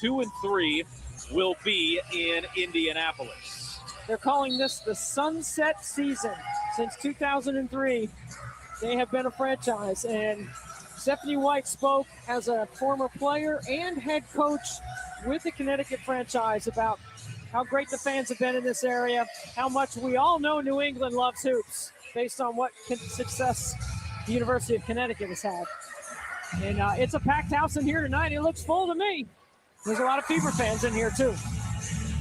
2 and 3 will be in Indianapolis. They're calling this the sunset season. Since 2003, they have been a franchise, and Stephanie White spoke as a former player and head coach with the Connecticut franchise about how great the fans have been in this area, how much we all know New England loves hoops based on what success the University of Connecticut has had. And it's a packed house in here tonight. It looks full to me. There's a lot of Fever fans in here too.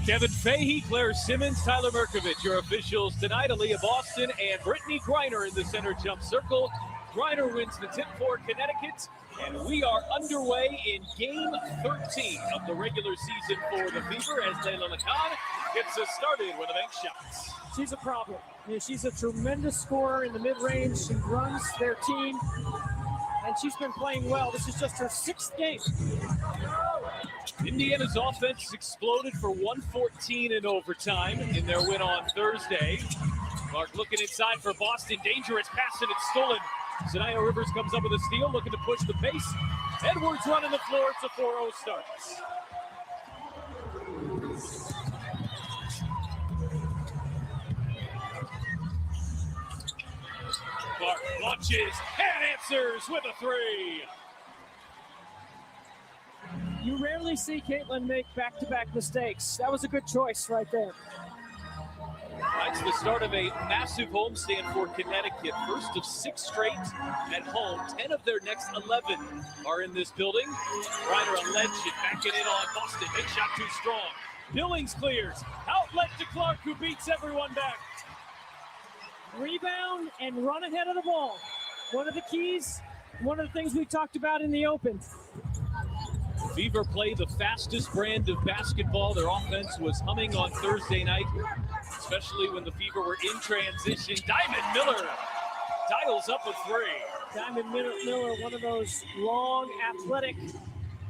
Kevin Fahey, Claire Simmons, Tyler Merkovich, your officials tonight. Aaliyah Boston and Brittany Griner in the center jump circle. Griner wins the tip for Connecticut, and we are underway in Game 13 of the regular season for the Fever as Layla Lacan gets us started with the bank shots. She's a problem. She's a tremendous scorer in the mid-range. She runs their team, and she's been playing well. This is just her 6th game. Indiana's offense exploded for 114 in overtime in their win on Thursday. Clark looking inside for Boston. Dangerous pass, and it's stolen. Sanaya Rivers comes up with a steal, looking to push the pace. Edwards running the floor. It's a 4-0 start. Clark launches and answers with a 3. You rarely see Caitlin make back-to-back mistakes. That was a good choice right there. It's the start of a massive homestand for Connecticut. First of 6 straight at home. 10 of their next 11 are in this building. Ryder on ledge and backing in on Boston. Big shot too strong. Billings clears. Outlet to Clark, who beats everyone back. Rebound and run ahead of the ball. One of the keys, one of the things we talked about in the open. Fever play the fastest brand of basketball. Their offense was humming on Thursday night, especially when the Fever were in transition. Diamond Miller dials up a 3. Diamond Miller, one of those long, athletic.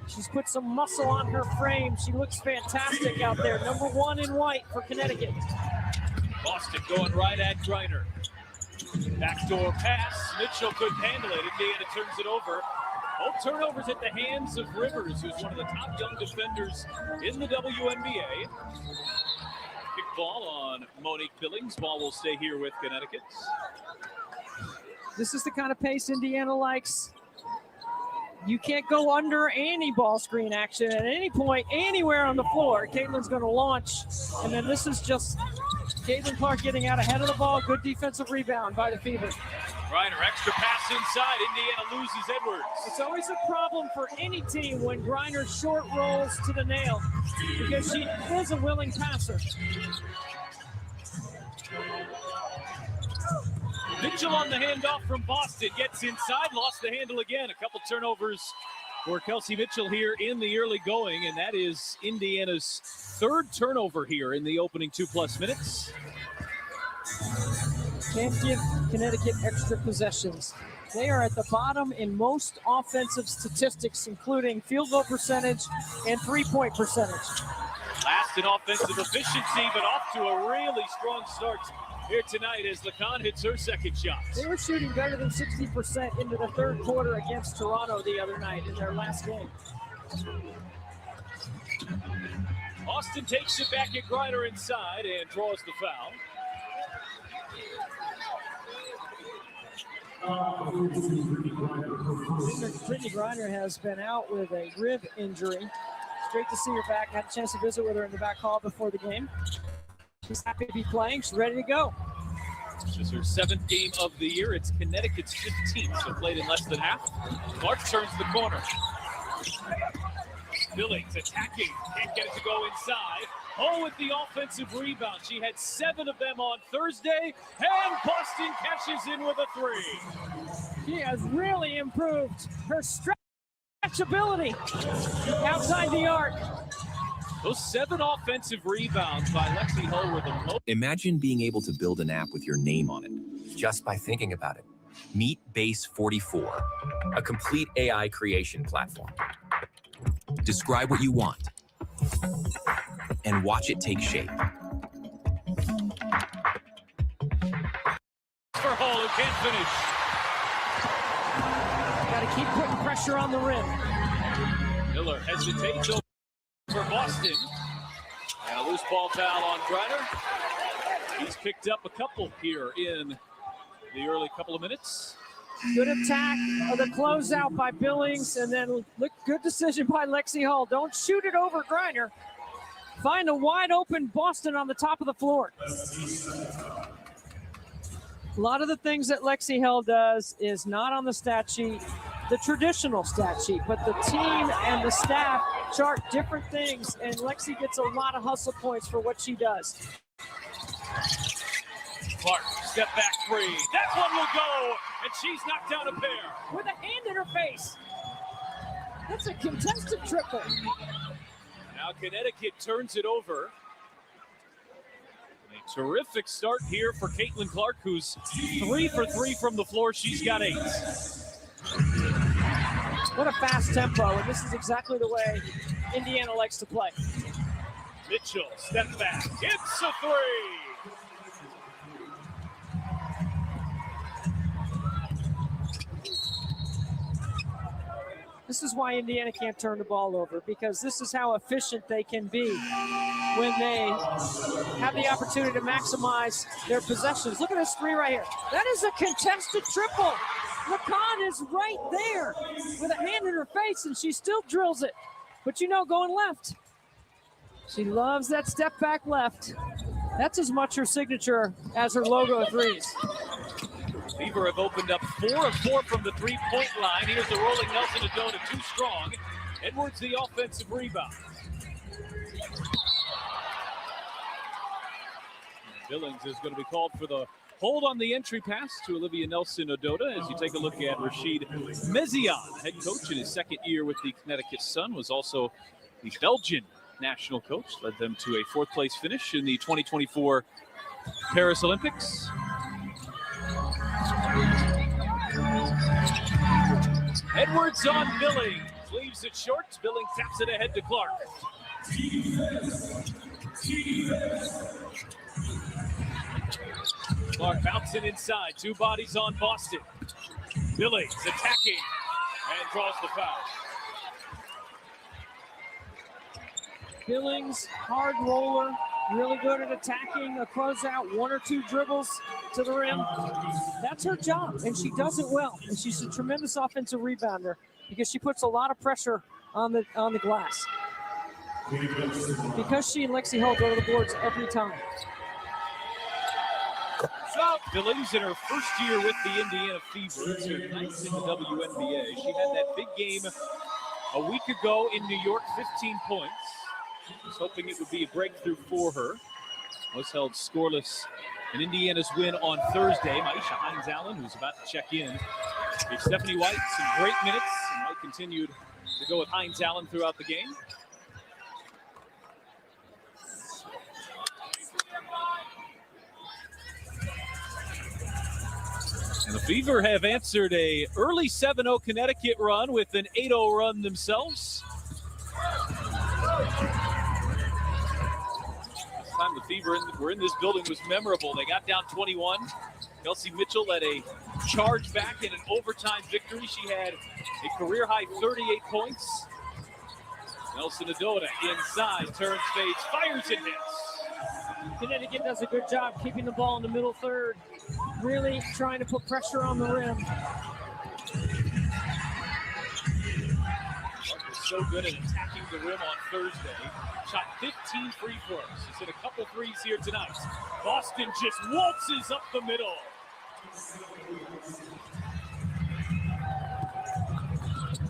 She's put some muscle on her frame. She looks fantastic out there. Number 1 in white for Connecticut. Boston going right at Griner. Backdoor pass. Mitchell couldn't handle it. Indiana turns it over. Both turnovers at the hands of Rivers, who's one of the top young defenders in the WNBA. Kick ball on Monique Billings. Ball will stay here with Connecticut. This is the kind of pace Indiana likes. You can't go under any ball screen action at any point, anywhere on the floor. Caitlin's going to launch, and then this is just Caitlin Clark getting out ahead of the ball. Good defensive rebound by the Fever. Griner, extra pass inside. Indiana loses Edwards. It's always a problem for any team when Griner short rolls to the nail because she is a willing passer. Mitchell on the handoff from Boston. Gets inside, lost the handle again. A couple turnovers for Kelsey Mitchell here in the early going, and that is Indiana's 3rd turnover here in the opening 2+ minutes. Can't give Connecticut extra possessions. They are at the bottom in most offensive statistics, including field goal percentage and 3-point percentage. Last in offensive efficiency, but off to a really strong start here tonight as Lacan hits her 2nd shot. They were shooting better than 60% into the 3rd quarter against Toronto the other night in their last game. Austin takes it back at Griner inside and draws the foul. Brittany Griner has been out with a rib injury. It's great to see her back. I had a chance to visit with her in the back hall before the game. She's happy to be playing. She's ready to go. This is her 7th game of the year. It's Connecticut's 15th, so played in less than half. Clark turns the corner. Billings attacking. Can't get it to go inside. Oh, with the offensive rebound. She had 7 of them on Thursday, and Boston catches in with a 3. She has really improved her stretchability outside the arc. Those 7 offensive rebounds by Lexi Hull were the most. Imagine being able to build an app with your name on it, just by thinking about it. Meet Base 44, a complete AI creation platform. Describe what you want, and watch it take shape. For Hull, who can't finish. Got to keep putting pressure on the rim. Miller hesitates. Loose ball foul on Griner. He's picked up a couple here in the early couple of minutes. Good attack of the closeout by Billings, and then good decision by Lexi Hull. Don't shoot it over Griner. Find a wide open Boston on the top of the floor. A lot of the things that Lexi Hull does is not on the stat sheet, the traditional stat sheet, but the team and the staff chart different things, and Lexi gets a lot of hustle points for what she does. Clark, step back three. That one will go, and she's knocked down a pair. With a hand in her face. That's a contested triple. Now Connecticut turns it over. A terrific start here for Caitlin Clark, who's 3 for 3 from the floor. She's got 8. What a fast tempo, and this is exactly the way Indiana likes to play. Mitchell, step back, hits a 3. This is why Indiana can't turn the ball over, because this is how efficient they can be when they have the opportunity to maximize their possessions. Look at this 3 right here. That is a contested triple. Lacan is right there with a hand in her face, and she still drills it. But going left. She loves that step back left. That's as much her signature as her logo threes. Fever have opened up 4 of 4 from the three-point line. Here's the rolling Nelson Adona, too strong. Edwards the offensive rebound. Billings is going to be called for the hold on the entry pass to Olivia Nelson Odota. As you take a look at Rashid Mezian, head coach in his second year with the Connecticut Sun, was also the Belgian national coach, led them to a 4th place finish in the 2024 Paris Olympics. Edwards on Billings, leaves it short. Billings taps it ahead to Clark. Clark bouncing inside, 2 bodies on Boston. Billings attacking and draws the foul. Billings, hard roller, really good at attacking a closeout, 1 or 2 dribbles to the rim. That's her job, and she does it well. And she's a tremendous offensive rebounder because she puts a lot of pressure on the glass. Because she and Lexi Hull go to the boards every time. Billings in her first year with the Indiana Fever. It's her 9th in the WNBA. She had that big game a week ago in New York, 15 points. Was hoping it would be a breakthrough for her. Was held scoreless in Indiana's win on Thursday. Maisha Hines-Allen, who's about to check in, gave Stephanie White some great minutes, and White continued to go with Hines-Allen throughout the game. And the Fever have answered a early 7-0 Connecticut run with an 8-0 run themselves. Time the Fever were in this building was memorable. They got down 21. Kelsey Mitchell led a charge back in an overtime victory. She had a career-high 38 points. Nelson Adona inside, turns, fades, fires, and hits. Connecticut does a good job keeping the ball in the middle third, really trying to put pressure on the rim. Clark was so good at attacking the rim on Thursday. Shot 15 free throws. He's hit a couple threes here tonight. Boston just waltzes up the middle.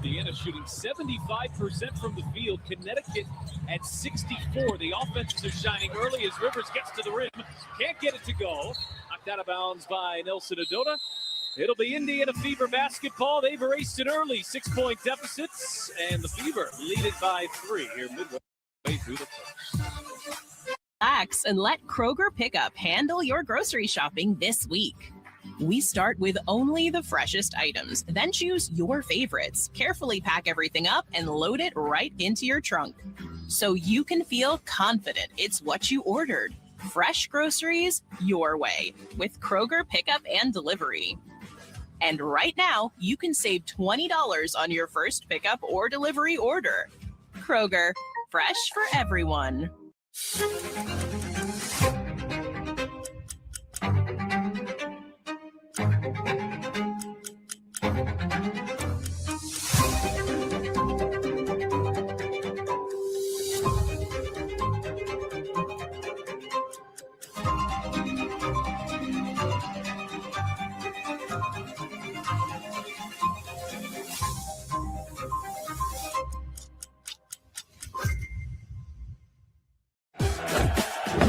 Indiana shooting 75% from the field. Connecticut at 64. The offenses are shining early as Rivers gets to the rim. Can't get it to go. Knocked out of bounds by Nelson Adona. It'll be Indiana Fever basketball. They've erased an early 6-point deficits, and the Fever lead it by 3 here midway through the first. Relax and let Kroger Pickup handle your grocery shopping this week. We start with only the freshest items, then choose your favorites, carefully pack everything up, and load it right into your trunk, so you can feel confident it's what you ordered. Fresh groceries your way with Kroger Pickup and Delivery. And right now, you can save $20 on your first pickup or delivery order. Kroger, fresh for everyone.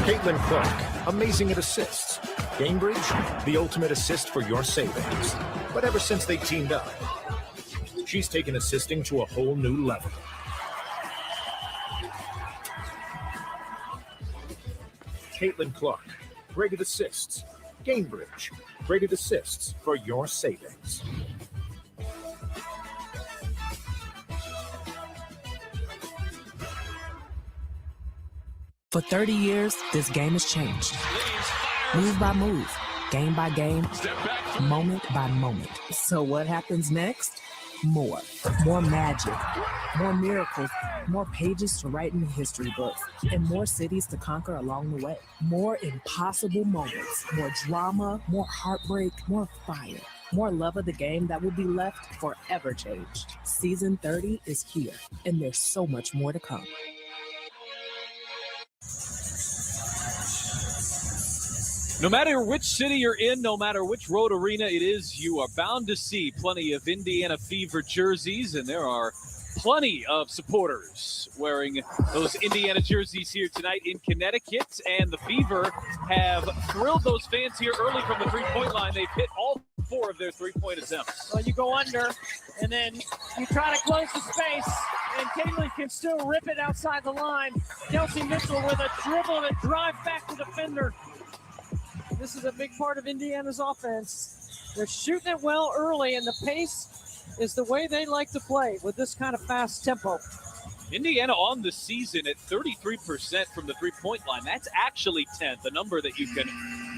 Caitlin Clark, amazing at assists. Cambridge, the ultimate assist for your savings. But ever since they teamed up, she's taken assisting to a whole new level. Caitlin Clark, great at assists. Cambridge, great at assists for your savings. For 30 years, this game has changed. Move by move, game by game, moment by moment. So what happens next? More. More magic, more miracles, more pages to write in the history books, and more cities to conquer along the way. More impossible moments, more drama, more heartbreak, more fire, more love of the game that will be left forever changed. Season 30 is here, and there's so much more to come. No matter which city you're in, no matter which road arena it is, you are bound to see plenty of Indiana Fever jerseys, and there are plenty of supporters wearing those Indiana jerseys here tonight in Connecticut, and the Fever have thrilled those fans here early from the three-point line. They've hit all 4 of their three-point attempts. Well, you go under, and then you try to close the space, and Caitlin can still rip it outside the line. Kelsey Mitchell with a dribble and a drive back to the defender. This is a big part of Indiana's offense. They're shooting it well early, and the pace is the way they like to play with this kind of fast tempo. Indiana on the season at 33% from the three-point line. That's actually 10th, a number that you can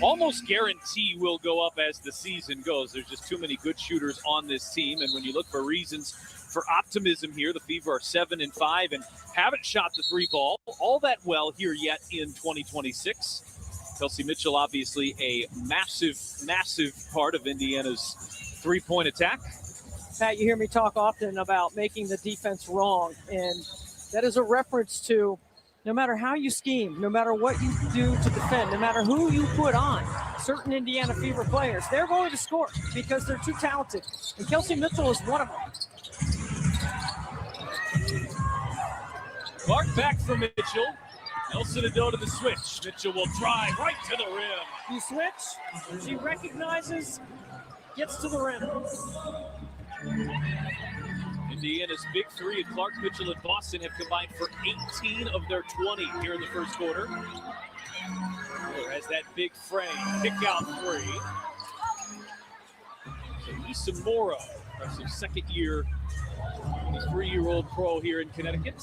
almost guarantee will go up as the season goes. There's just too many good shooters on this team, and when you look for reasons for optimism here, the Fever are 7-5 and haven't shot the three ball all that well here yet in 2026. Kelsey Mitchell, obviously a massive, massive part of Indiana's three-point attack. Pat, you hear me talk often about making the defense wrong, and that is a reference to no matter how you scheme, no matter what you do to defend, no matter who you put on, certain Indiana Fever players, they're going to score because they're too talented, and Kelsey Mitchell is one of them. Clark back from Mitchell. Nelson Ado to the switch. Mitchell will drive right to the rim. You switch, she recognizes, gets to the rim. Indiana's big three, and Clark, Mitchell, and Boston have combined for 18 of their 20 here in the first quarter. Miller has that big frame, kick out three. So Lisa Morrow, impressive second year, 23-year-old pro here in Connecticut.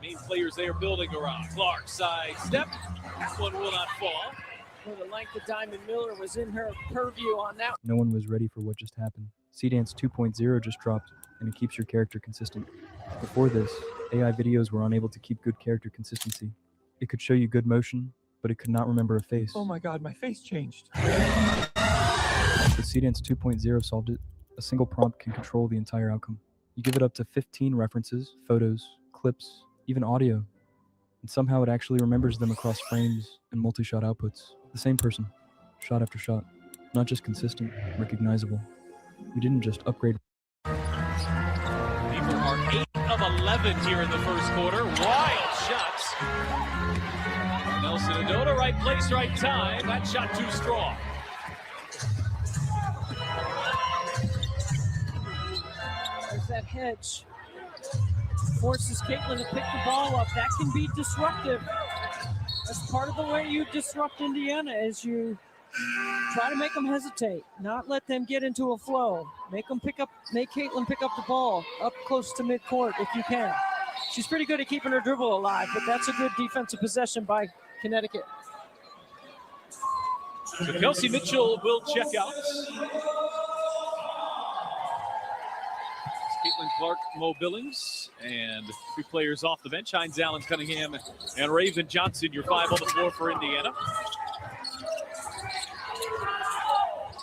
Main players they are building around. Clark, side step. That one will not fall. Well, the length of Diamond Miller was in her purview on that. No one was ready for what just happened. C-Dance 2.0 just dropped, and it keeps your character consistent. Before this, AI videos were unable to keep good character consistency. It could show you good motion, but it could not remember a face. Oh my God, my face changed. But C-Dance 2.0 solved it. A single prompt can control the entire outcome. You give it up to 15 references, photos, clips, even audio, and somehow it actually remembers them across frames and multi-shot outputs. The same person, shot after shot. Not just consistent, recognizable. We didn't just upgrade. Fever are 8 of 11 here in the first quarter. Wild shots. Nelson Ado, right place, right time. That shot too strong. There's that hedge. Forces Caitlin to pick the ball up. That can be disruptive. That's part of the way you disrupt Indiana, is you try to make them hesitate, not let them get into a flow. Make Caitlin pick up the ball up close to midcourt if you can. She's pretty good at keeping her dribble alive, but that's a good defensive possession by Connecticut. So Kelsey Mitchell will check out. Caitlin Caitlin Clark, Mo Billings, and 3 players off the bench. Hines Allen, Cunningham, and Raven Johnson, your 5 on the floor for Indiana.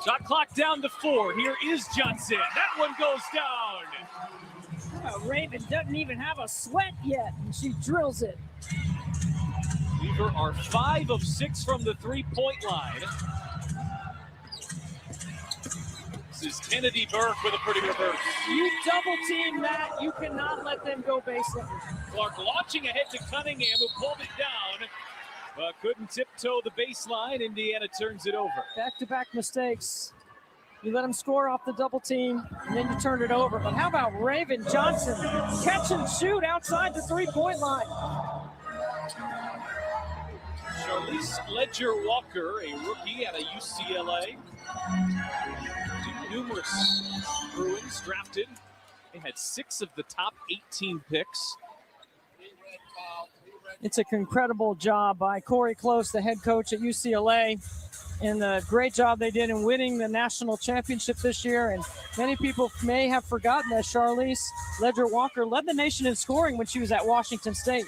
Shot clock down to 4. Here is Johnson. That one goes down. Raven doesn't even have a sweat yet, and she drills it. Weaver are 5 of 6 from the 3-point line. This is Kennedy Burke with a pretty reverse. You double team that, you cannot let them go baseline. Clark launching ahead to Cunningham, who pulled it down, but couldn't tiptoe the baseline. Indiana turns it over. Back-to-back mistakes. You let them score off the double team, and then you turn it over. But how about Raven Johnson? Catch and shoot outside the 3-point line. Charlize Ledger-Walker, a rookie out of UCLA. Numerous Bruins drafted. They had 6 of the top 18 picks. It's an incredible job by Corey Close, the head coach at UCLA, and the great job they did in winning the national championship this year. And many people may have forgotten that Charlize Ledger-Walker led the nation in scoring when she was at Washington State.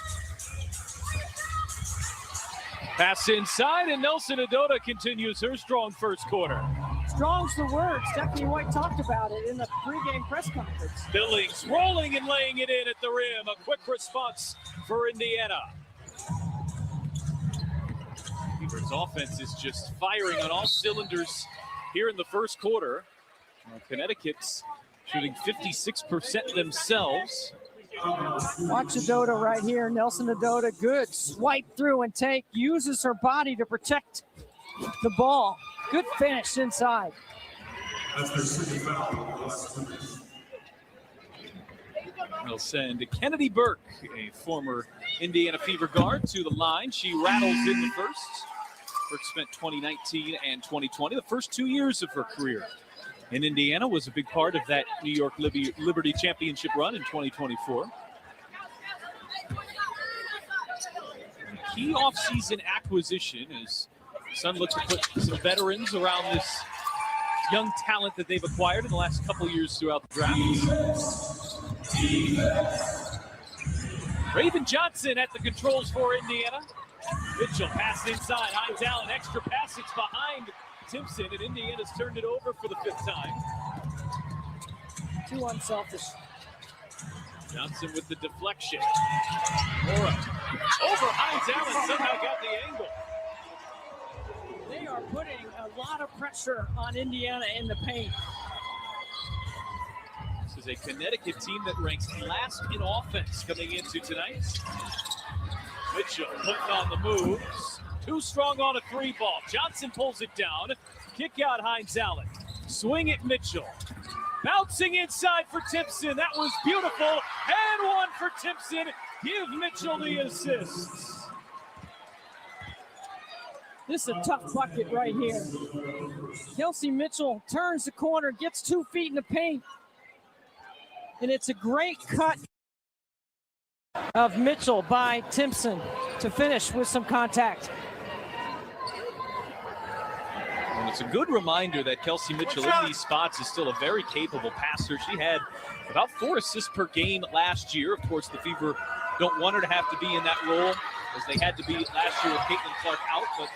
Pass inside, and Nelson Adota continues her strong first quarter. Strong's the word. Stephanie White talked about it in the pregame press conference. Billings rolling and laying it in at the rim. A quick response for Indiana. Beaver's offense is just firing on all cylinders here in the first quarter. Connecticut's shooting 56% themselves. Watch Adota right here. Nelson Adota, good. Swipe through and take. Uses her body to protect the ball. Good finish inside. That's their second foul. They'll send Kennedy Burke, a former Indiana Fever guard, to the line. She rattles in the first. Burke spent 2019 and 2020, the first 2 years of her career in Indiana, was a big part of that New York Liberty Championship run in 2024. A key offseason acquisition is Sun looks to put some veterans around this young talent that they've acquired in the last couple years throughout the draft. Raven Johnson at the controls for Indiana. Mitchell pass inside. Hines Allen, extra passage behind Timpson, and Indiana's turned it over for the 5th time. Too unselfish. Johnson with the deflection. Mora over Hines Allen, somehow got the angle. They are putting a lot of pressure on Indiana in the paint. This is a Connecticut team that ranks last in offense coming into tonight. Mitchell putting on the moves. Too strong on a 3-ball. Johnson pulls it down. Kick out Hines Allen. Swing it Mitchell. Bouncing inside for Timpson. That was beautiful. And one for Timpson. Give Mitchell the assist. This is a tough bucket right here. Kelsey Mitchell turns the corner, gets 2 feet in the paint. And it's a great cut of Mitchell by Timpson to finish with some contact. And it's a good reminder that Kelsey Mitchell in these spots is still a very capable passer. She had about 4 assists per game last year. Of course, the Fever don't want her to have to be in that role as they had to be last year with Caitlin Clark out, but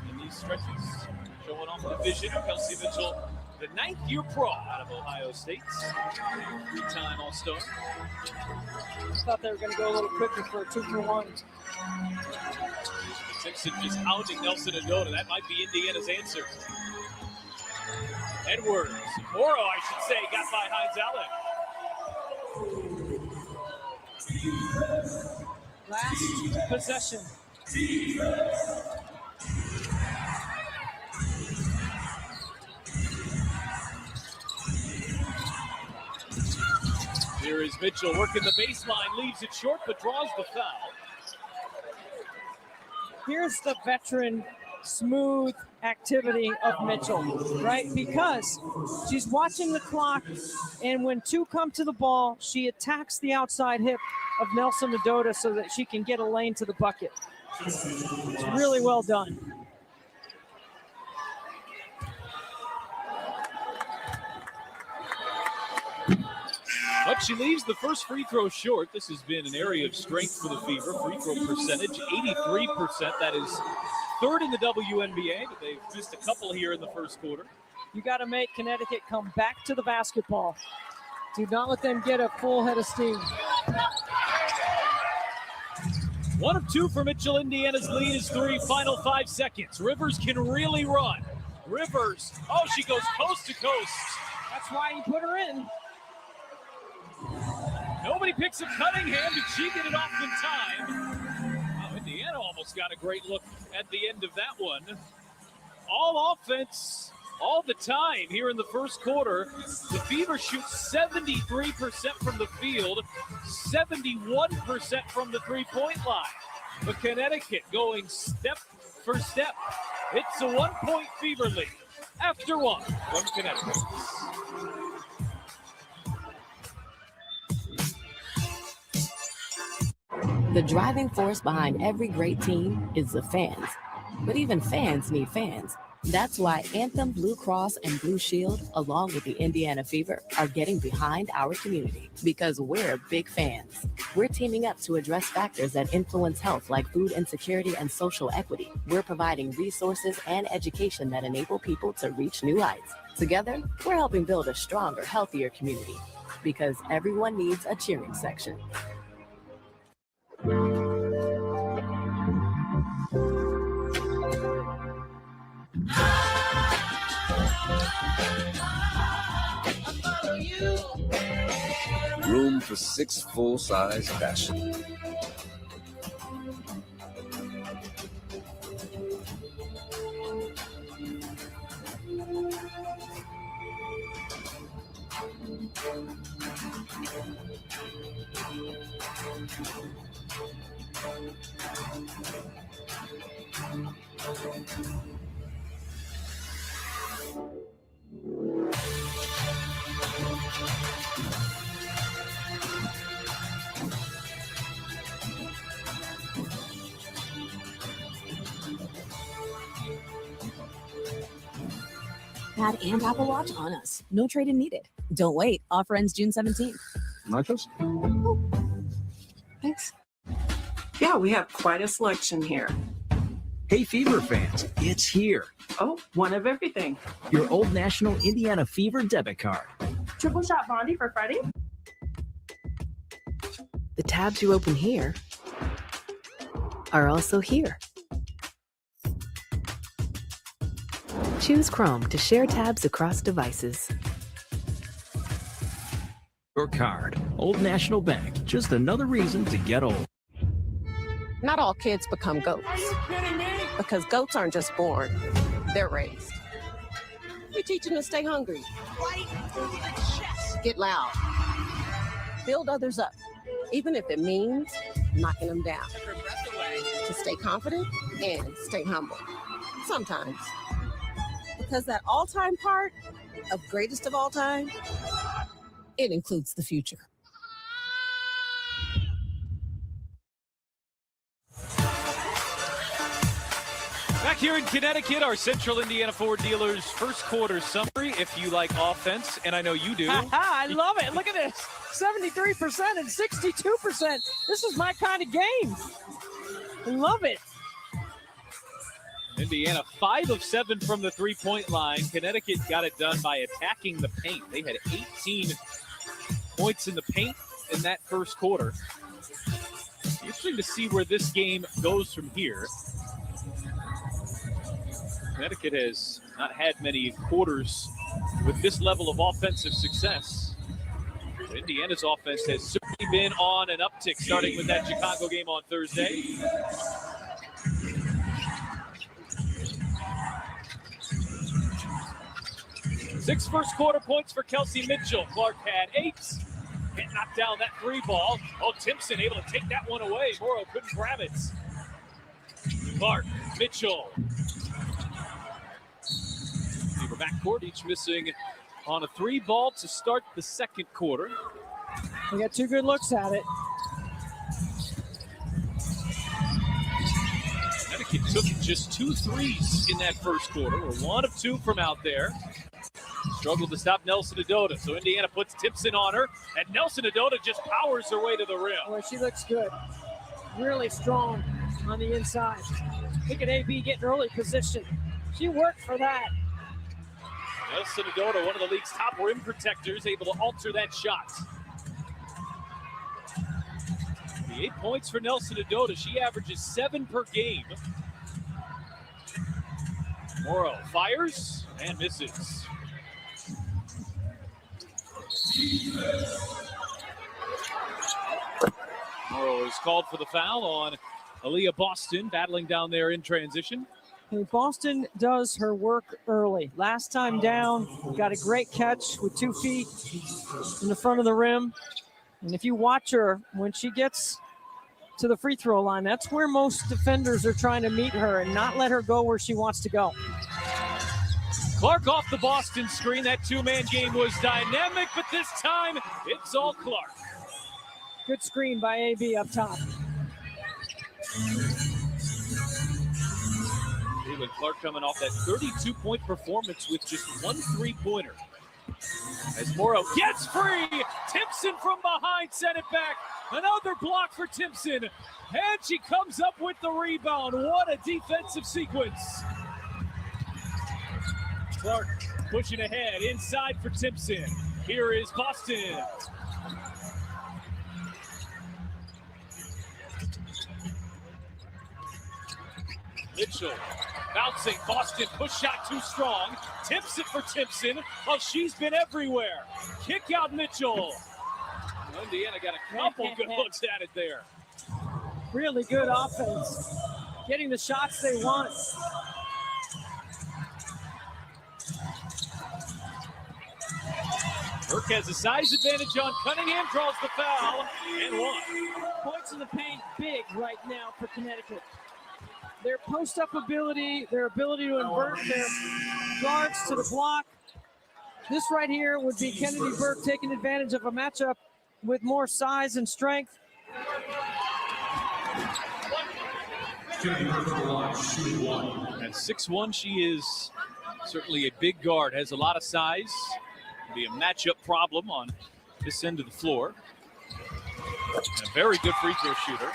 in these stretches, showing off the vision. Kelsey Mitchell, the 9th-year pro out of Ohio State, 3-time All-Star. Thought they were going to go a little quicker for a 2-for-1. Simpson just hounding Nelson Adota. That might be Indiana's answer. Edwards, Morrow, I should say, got by Hines Allen. Last possession. Here is Mitchell working the baseline, leaves it short, but draws the foul. Here's the veteran smooth activity of Mitchell, right? Because she's watching the clock, and when 2 come to the ball, she attacks the outside hip of Nelson Adota so that she can get a lane to the bucket. It's really well done. A She leaves the first free throw short. This has been an area of strength for the Fever. Free throw percentage, 83%. That is third in the WNBA, but they've missed a couple here in the first quarter. You got to make Connecticut come back to the basketball. Do not let them get a full head of steam. 1 of 2 for Mitchell. Indiana's lead is 3. Final 5 seconds. Rivers can really run. Rivers, oh, she goes coast to coast. That's why he put her in. Nobody picks up Cunningham. Did she get it off in time? Oh, Indiana almost got a great look at the end of that one. All offense, all the time here in the first quarter. The Fever shoot 73% from the field, 71% from the three-point line. But Connecticut going step for step. It's a 1-point Fever lead after 1 from Connecticut. The driving force behind every great team is the fans. But even fans need fans. That's why Anthem Blue Cross and Blue Shield, along with the Indiana Fever, are getting behind our community because we're big fans. We're teaming up to address factors that influence health like food insecurity and social equity. We're providing resources and education that enable people to reach new heights. Together, we're helping build a stronger, healthier community because everyone needs a cheering section. Room for 6 full-size fashion. Pad and Apple Watch on us. No trade-in needed. Don't wait. Offer ends June 17th. Nachos? Oh, thanks. Yeah, we have quite a selection here. Hey, Fever fans, it's here. Oh, one of everything. Your Old National Indiana Fever debit card. Triple shot Bondi for Freddie. The tabs you open here are also here. Choose Chrome to share tabs across devices. Your card. Old National Bank. Just another reason to get old. Not all kids become goats. Are you kidding me? Because goats aren't just born, they're raised. We teach them to stay hungry. Right through the chest. Get loud. Build others up, even if it means knocking them down. To stay confident and stay humble. Sometimes. Because that all-time part of greatest of all time, it includes the future. Back here in Connecticut, our Central Indiana Ford dealers first quarter summary. If you like offense, and I know you do. I love it. Look at this. 73% and 62%. This is my kind of game. I love it. Indiana 5 of 7 from the three-point line. Connecticut got it done by attacking the paint. They had 18 points in the paint in that first quarter. Interesting to see where this game goes from here. Connecticut has not had many quarters with this level of offensive success. Indiana's offense has certainly been on an uptick, starting with that Chicago game on Thursday. Six first quarter points for Kelsey Mitchell. Clark had 8. Can't knock down that 3 ball. Oh, Timpson able to take that one away. Morrow couldn't grab it. Clark, Mitchell. Fever backcourt, each missing on a 3 ball to start the second quarter. We got 2 good looks at it. Connecticut took just 2 threes in that first quarter. We're 1 of 2 from out there. Struggled to stop Nelson Adota, so Indiana puts Timpson on her, and Nelson Adota just powers her way to the rim. Boy, she looks good. Really strong on the inside. Look at AB getting early position. She worked for that. Nelson Adota, one of the league's top rim protectors, able to alter that shot. The 8 points for Nelson Adota. She averages 7 per game. Morrow fires and misses. Morrow is called for the foul on Aaliyah Boston, battling down there in transition. And Boston does her work early. Last time down, got a great catch with 2 feet in the front of the rim. And if you watch her, when she gets to the free throw line, that's where most defenders are trying to meet her and not let her go where she wants to go. Clark off the Boston screen. That two-man game was dynamic, but this time it's all Clark. Good screen by AB up top. David Clark coming off that 32-point performance with just 1 3-pointer. As Morrow gets free, Timpson from behind sent it back. Another block for Timpson, and she comes up with the rebound. What a defensive sequence. Clark pushing ahead, inside for Timpson. Here is Boston. Mitchell bouncing, Boston push shot too strong. Tips it for Timpson. Oh, she's been everywhere. Kick out Mitchell. Indiana got a couple good looks at it there. Really good offense. Getting the shots they want. Burke has a size advantage on Cunningham, draws the foul, and 1. Points in the paint big right now for Connecticut. Their post-up ability, their ability to invert their guards to the block. This right here would be Kennedy Burke taking advantage of a matchup with more size and strength. At 6'1", she is certainly a big guard, has a lot of size. Be a matchup problem on this end of the floor. And a very good free throw shooter.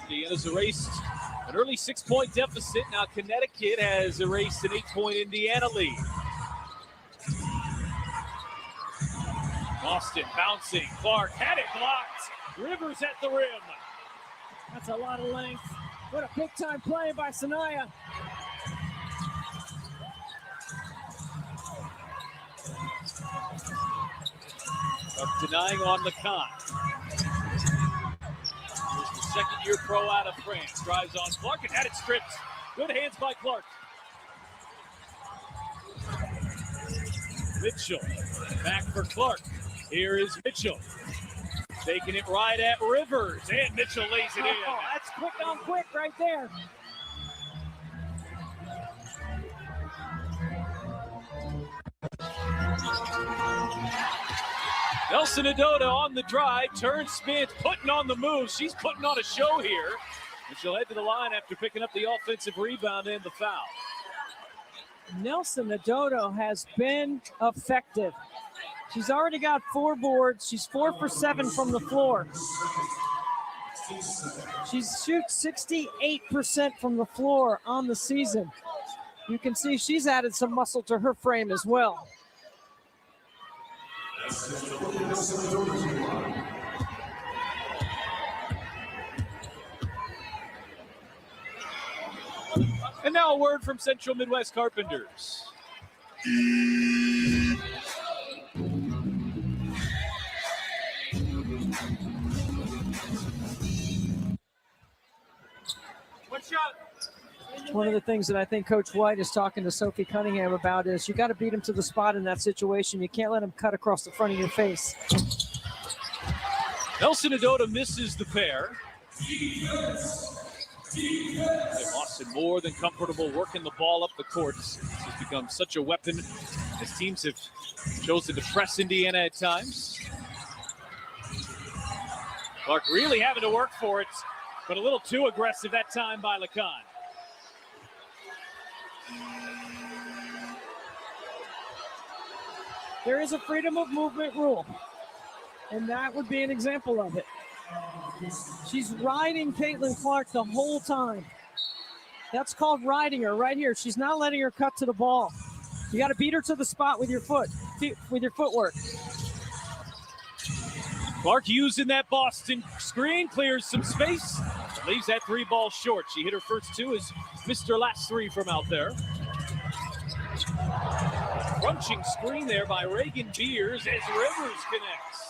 Indiana's erased an early 6-point deficit. Now Connecticut has erased an 8-point Indiana lead. Boston bouncing. Clark had it blocked. Rivers at the rim. That's a lot of length. What a big-time play by Sanaya. Denying on Lacan. Here's the second-year pro out of France. Drives on Clark and had it stripped. Good hands by Clark. Mitchell back for Clark. Here is Mitchell. Taking it right at Rivers. And Mitchell lays it in. Oh, that's quick on quick right there. Nelson Adota on the drive, turns, spins, putting on the move. She's putting on a show here. And she'll head to the line after picking up the offensive rebound and the foul. Nelson Adota has been effective. She's already got 4 boards. She's 4 for 7 from the floor. She shoots 68% from the floor on the season. You can see she's added some muscle to her frame as well. And now a word from Central Midwest Carpenters. One of the things that I think Coach White is talking to Sophie Cunningham about is you got to beat him to the spot in that situation. You can't let him cut across the front of your face. Nelson Adota misses the pair. Boston more than comfortable working the ball up the court. This has become such a weapon as teams have chosen to press Indiana at times. Clark really having to work for it, but a little too aggressive that time by Lacan. There is a freedom of movement rule, and that would be an example of it. She's riding Caitlin Clark the whole time. That's called riding her right here. She's not letting her cut to the ball. You got to beat her to the spot with your footwork. Clark using that Boston screen, clears some space, leaves that 3 ball short. She hit her first 2 as Mr. Last 3 from out there. Crunching screen there by Reagan Beers as Rivers connects.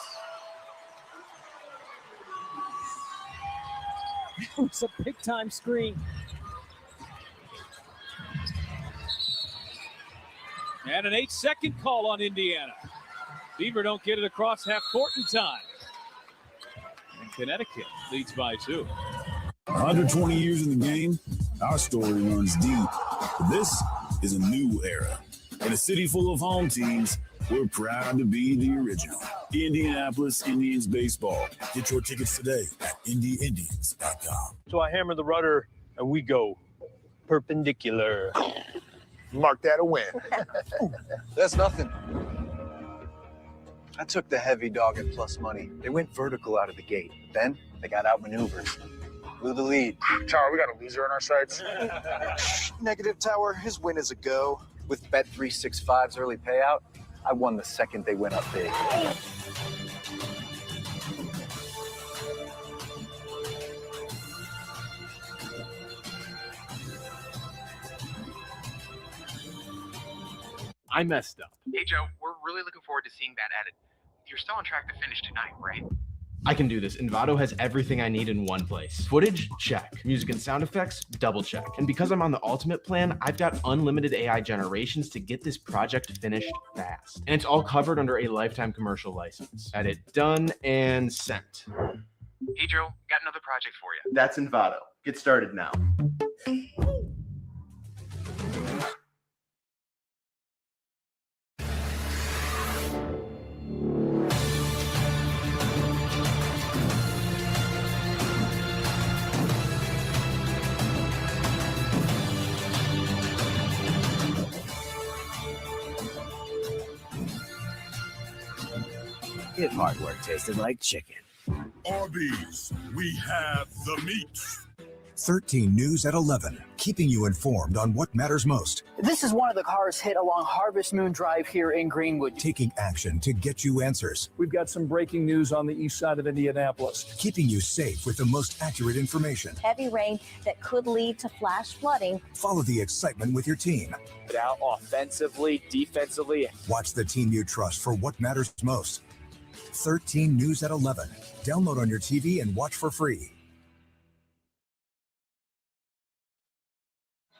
It was a big-time screen. And an 8-second call on Indiana. Beaver don't get it across half court in time. And Connecticut leads by 2. 120 years in the game, our story runs deep. But this is a new era. In a city full of home teams, we're proud to be the original. Indianapolis Indians baseball. Get your tickets today at IndyIndians.com. So I hammer the rudder and we go perpendicular. Mark that a win. That's nothing. I took the heavy dog at plus money. They went vertical out of the gate. Then they got outmaneuvered. Blew the lead. Tower, we got a loser in our sights. Negative Tower, his win is a go. With Bet365's early payout, I won the second they went up big. I messed up. Hey, Joe, we're really looking forward to seeing that edit. You're still on track to finish tonight, right? I can do this. Envato has everything I need in one place. Footage? Check. Music and sound effects? Double check. And because I'm on the ultimate plan, I've got unlimited AI generations to get this project finished fast. And it's all covered under a lifetime commercial license. Edit done and sent. Hey, Joe, got another project for you. That's Envato. Get started now. If hard work tasted like chicken. Arby's, we have the meat. 13 News at 11, keeping you informed on what matters most. This is one of the cars hit along Harvest Moon Drive here in Greenwood. Taking action to get you answers. We've got some breaking news on the east side of Indianapolis. Keeping you safe with the most accurate information. Heavy rain that could lead to flash flooding. Follow the excitement with your team. Out offensively, defensively. Watch the team you trust for what matters most. 13 News at 11. Download on your TV and watch for free.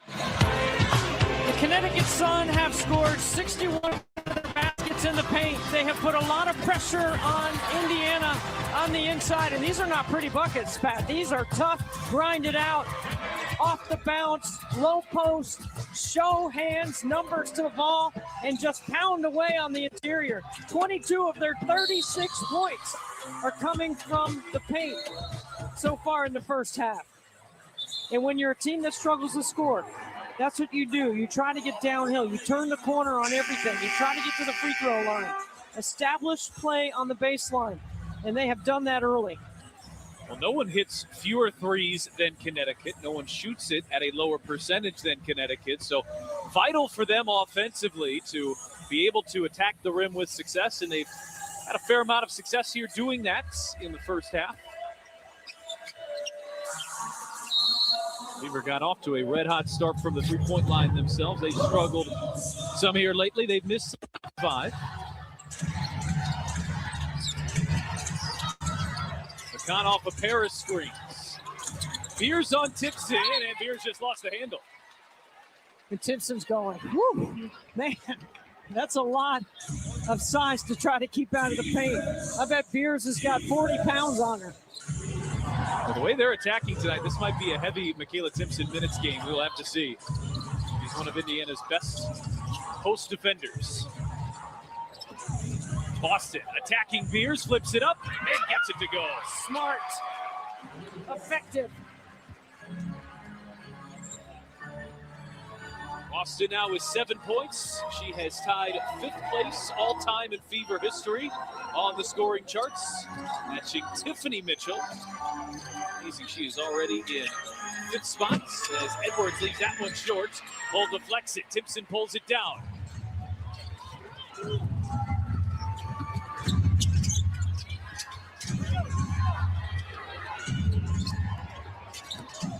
The Connecticut Sun have scored 61 of their baskets in the paint. They have put a lot of pressure on Indiana on the inside, and these are not pretty buckets, Pat. These are tough, grinded out, off the bounce, low post, show hands, numbers to the ball, and just pound away on the interior. 22 of their 36 points are coming from the paint so far in the first half. And when you're a team that struggles to score, that's what you do. You try to get downhill. You turn the corner on everything. You try to get to the free throw line. Establish play on the baseline, and they have done that early. Well, no one hits fewer threes than Connecticut. No one shoots it at a lower percentage than Connecticut. So vital for them offensively to be able to attack the rim with success, and they've had a fair amount of success here doing that in the first half. Beaver got off to a red-hot start from the three-point line themselves. They struggled some here lately. They've missed 5. McCann off a pair of screens. Beers on Tipson, and Beers just lost the handle. And Tipson's going, whoo, man, that's a lot of size to try to keep out of the paint. I bet Beers has got 40 pounds on her. Well, the way they're attacking tonight, this might be a heavy Michaela Timpson minutes game. We'll have to see. She's one of Indiana's best post defenders. Boston attacking Beers, flips it up, and gets it to go. Smart, effective. Boston now with 7 points. She has tied 5th place all-time in Fever history on the scoring charts, matching Tiffany Mitchell. Amazing, she is already in 5th spot as Edwards leaves that one short. Hold deflects it. Timpson pulls it down.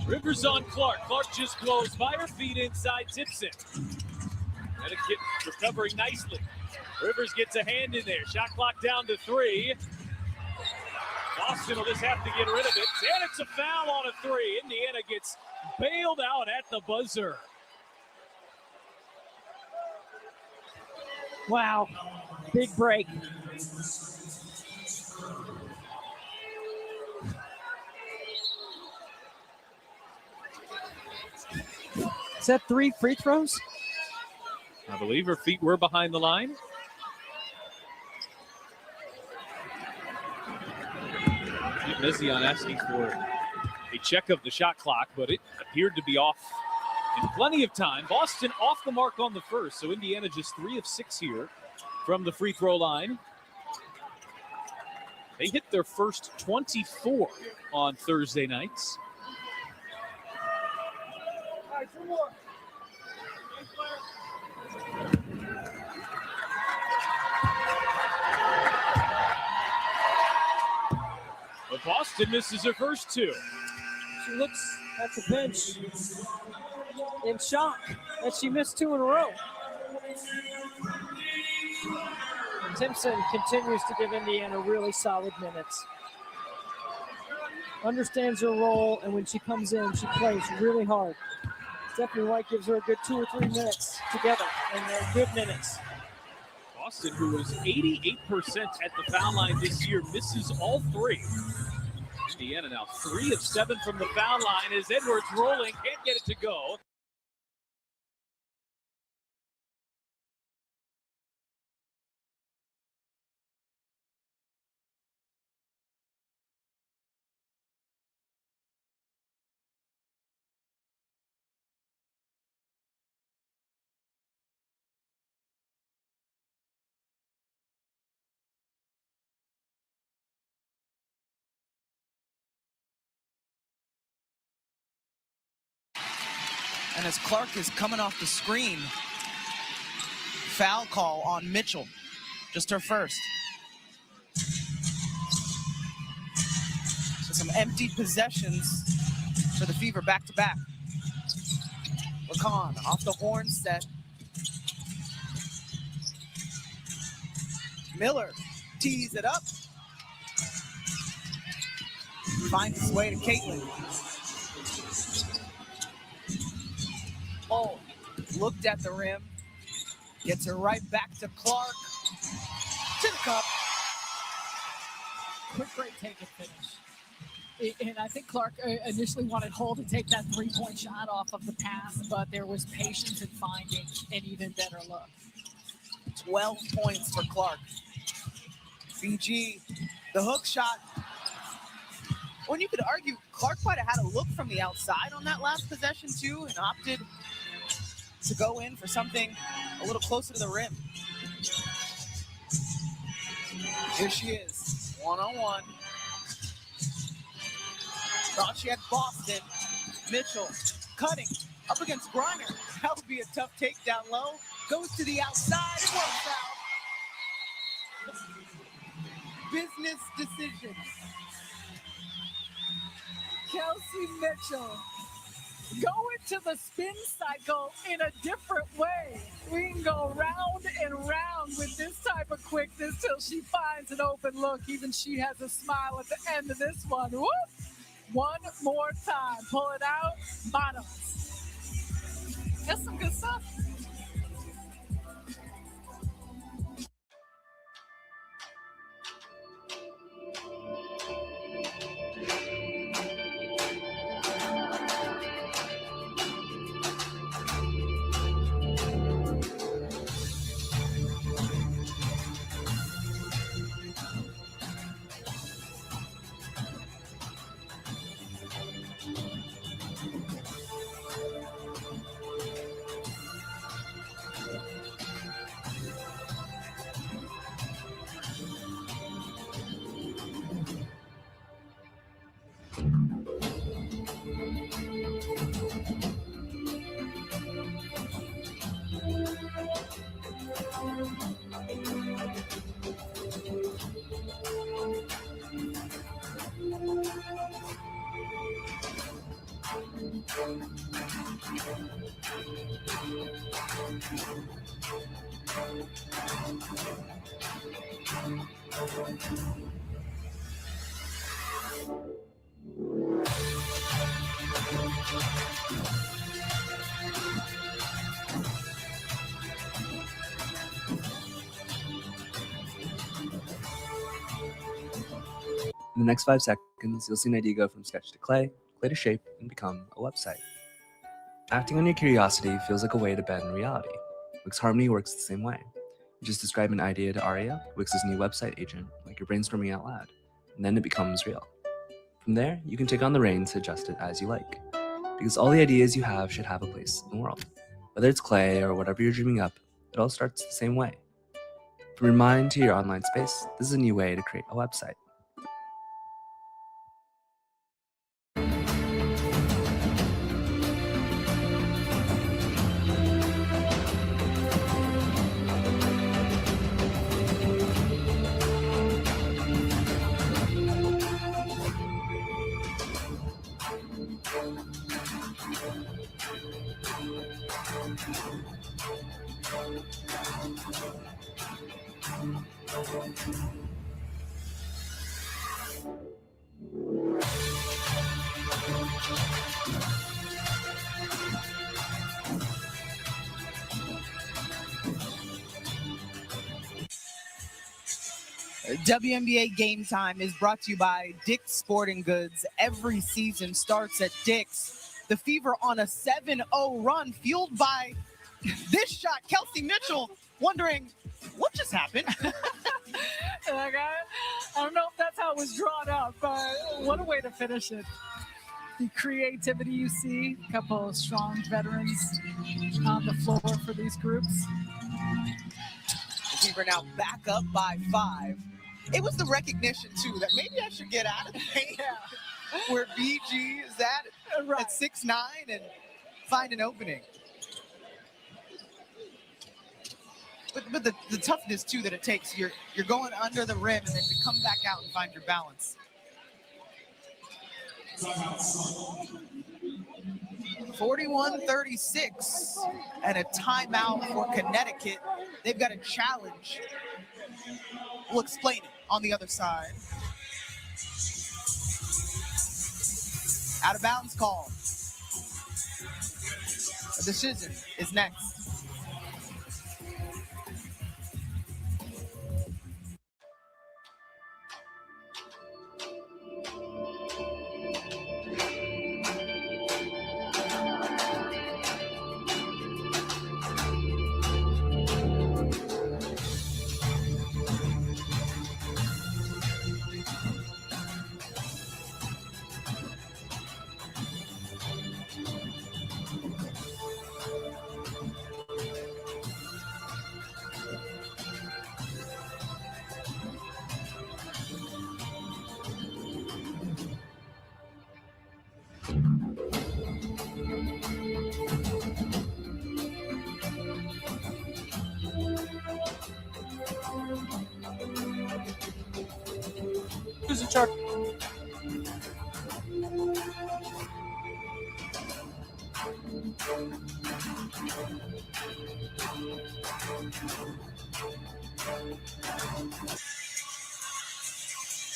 Rivers on Clark. Clark just blows by her feet inside Timpson. Connecticut recovering nicely. Rivers gets a hand in there. Shot clock down to 3. Boston will just have to get rid of it. And it's a foul on a 3. Indiana gets bailed out at the buzzer. Wow, big break. Is that 3 free throws? I believe her feet were behind the line. Mizion asking for a check of the shot clock, but it appeared to be off in plenty of time. Boston off the mark on the first, so Indiana just 3 of 6 here from the free throw line. They hit their first 24 on Thursday nights. All right, 2 more. But Boston misses her first 2. She looks at the bench in shock that she missed 2 in a row. Timpson continues to give Indiana really solid minutes. Understands her role, and when she comes in, she plays really hard. Stephanie White gives her a good 2 or 3 minutes together, and they're good minutes. Boston, who was 88% at the foul line this year, misses all 3. Indiana now 3 of 7 from the foul line as Edwards rolling, can't get it to go. And as Clark is coming off the screen, foul call on Mitchell, just her first. So some empty possessions for the Fever back-to-back. Lacan off the horn set. Miller tees it up. Finds his way to Caitlin. Oh, looked at the rim. Gets her right back to Clark. To the cup. Quick break, take and finish. And I think Clark initially wanted Hull to take that 3-point shot off of the pass, but there was patience in finding an even better look. 12 points for Clark. BG, the hook shot. When you could argue Clark might have had a look from the outside on that last possession too and opted to go in for something a little closer to the rim. Here she is, one-on-one. Thought she had Boston. Mitchell cutting up against Griner. That would be a tough takedown low. Goes to the outside and works out. Business decision. Kelsey Mitchell go into the spin cycle in a different way. We can go round and round with this type of quickness till she finds an open look. Even she has a smile at the end of this one. Whoop! One more time. Pull it out. Bottoms. That's some good stuff. In the next 5 seconds, you'll see an idea go from sketch to clay to shape, and become a website. Acting on your curiosity feels like a way to bend reality. Wix Harmony works the same way. You just describe an idea to Aria, Wix's new website agent, like you're brainstorming out loud, and then it becomes real. From there, you can take on the reins to adjust it as you like, because all the ideas you have should have a place in the world. Whether it's clay or whatever you're dreaming up, it all starts the same way. From your mind to your online space, this is a new way to create a website. WNBA Game Time is brought to you by Dick's Sporting Goods. Every season starts at Dick's. The Fever on a 7-0 run, fueled by this shot. Kelsey Mitchell wondering, what just happened? Like, I don't know if that's how it was drawn up, but what a way to finish it. The creativity you see, a couple of strong veterans on the floor for these groups. The Fever now back up by 5. It was the recognition, too, that maybe I should get out of the paint where BG is at 6'9", and find an opening. But the toughness, too, that it takes. You're going under the rim, and then to come back out and find your balance. 41-36, and a timeout for Connecticut. They've got a challenge. We'll explain it on the other side. Out of bounds call. A decision is next. Who's in charge?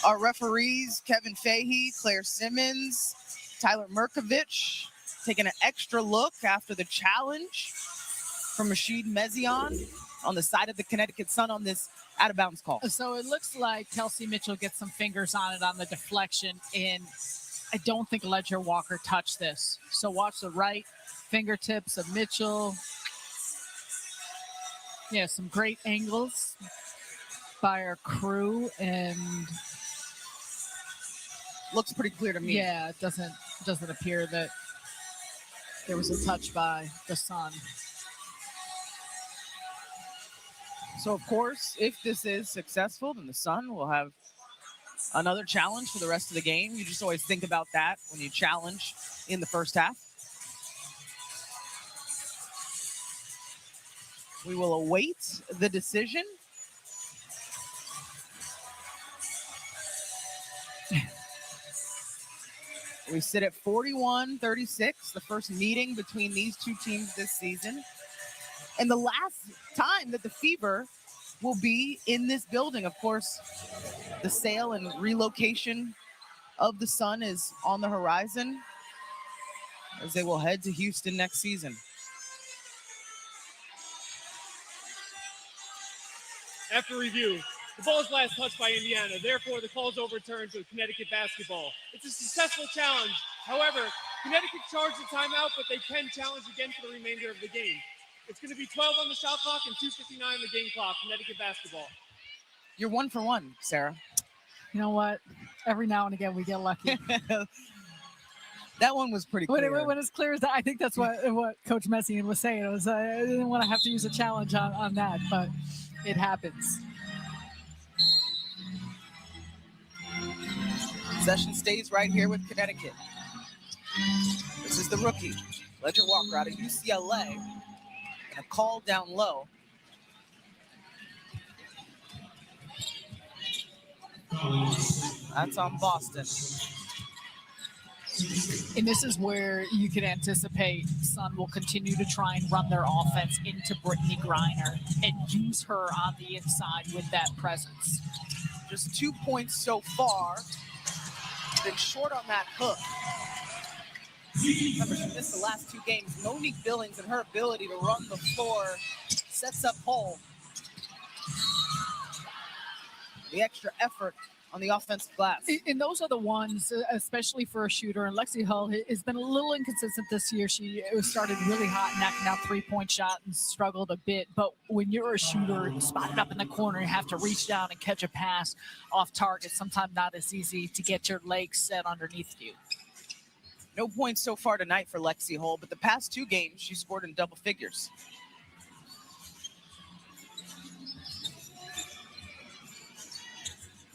Our referees, Kevin Fahey, Claire Simmons, Tyler Merkovich, taking an extra look after the challenge from Rashid Mezion on the side of the Connecticut Sun on this out-of-bounds call. So it looks like Kelsey Mitchell gets some fingers on it on the deflection, and I don't think Ledger Walker touched this. So watch the right fingertips of Mitchell. Yeah, some great angles by our crew, and looks pretty clear to me. Yeah, it doesn't appear that there was a touch by the Sun. So, of course, if this is successful, then the Sun will have Another challenge for the rest of the game. You just always think about that when you challenge in the first half. We will await the decision. We sit at 41-36, the first meeting between these two teams this season. And the last time that the Fever will be in this building. Of course, the sale and relocation of the Sun is on the horizon as they will head to Houston next season. After review, the ball is last touched by Indiana. Therefore, the call is overturned to Connecticut basketball. It's a successful challenge. However, Connecticut charged the timeout, but they can challenge again for the remainder of the game. It's going to be 12 on the shot clock and 2:59 on the game clock. Connecticut basketball. You're 1 for 1, Sarah. You know what? Every now and again, we get lucky. That one was pretty clear. When it's clear as that, I think that's what Coach Messian was saying. It was I didn't want to have to use a challenge on that, but it happens. Possession stays right here with Connecticut. This is the rookie, Ledger Walker out of UCLA, and a call down low. That's on Boston. And this is where you can anticipate Sun will continue to try and run their offense into Brittany Griner and use her on the inside with that presence. Just 2 points so far. Been short on that hook. Remember, she missed the last 2 games. Monique Billings and her ability to run the floor sets up Hull. The extra effort on the offensive glass. And those are the ones, especially for a shooter. And Lexi Hull has been a little inconsistent this year. She started really hot, knocking out 3-point shot and struggled a bit. But when you're a shooter spotted up in the corner, you have to reach down and catch a pass off target. Sometimes not as easy to get your legs set underneath you. No points so far tonight for Lexi Hull, but the past 2 games, she scored in double figures.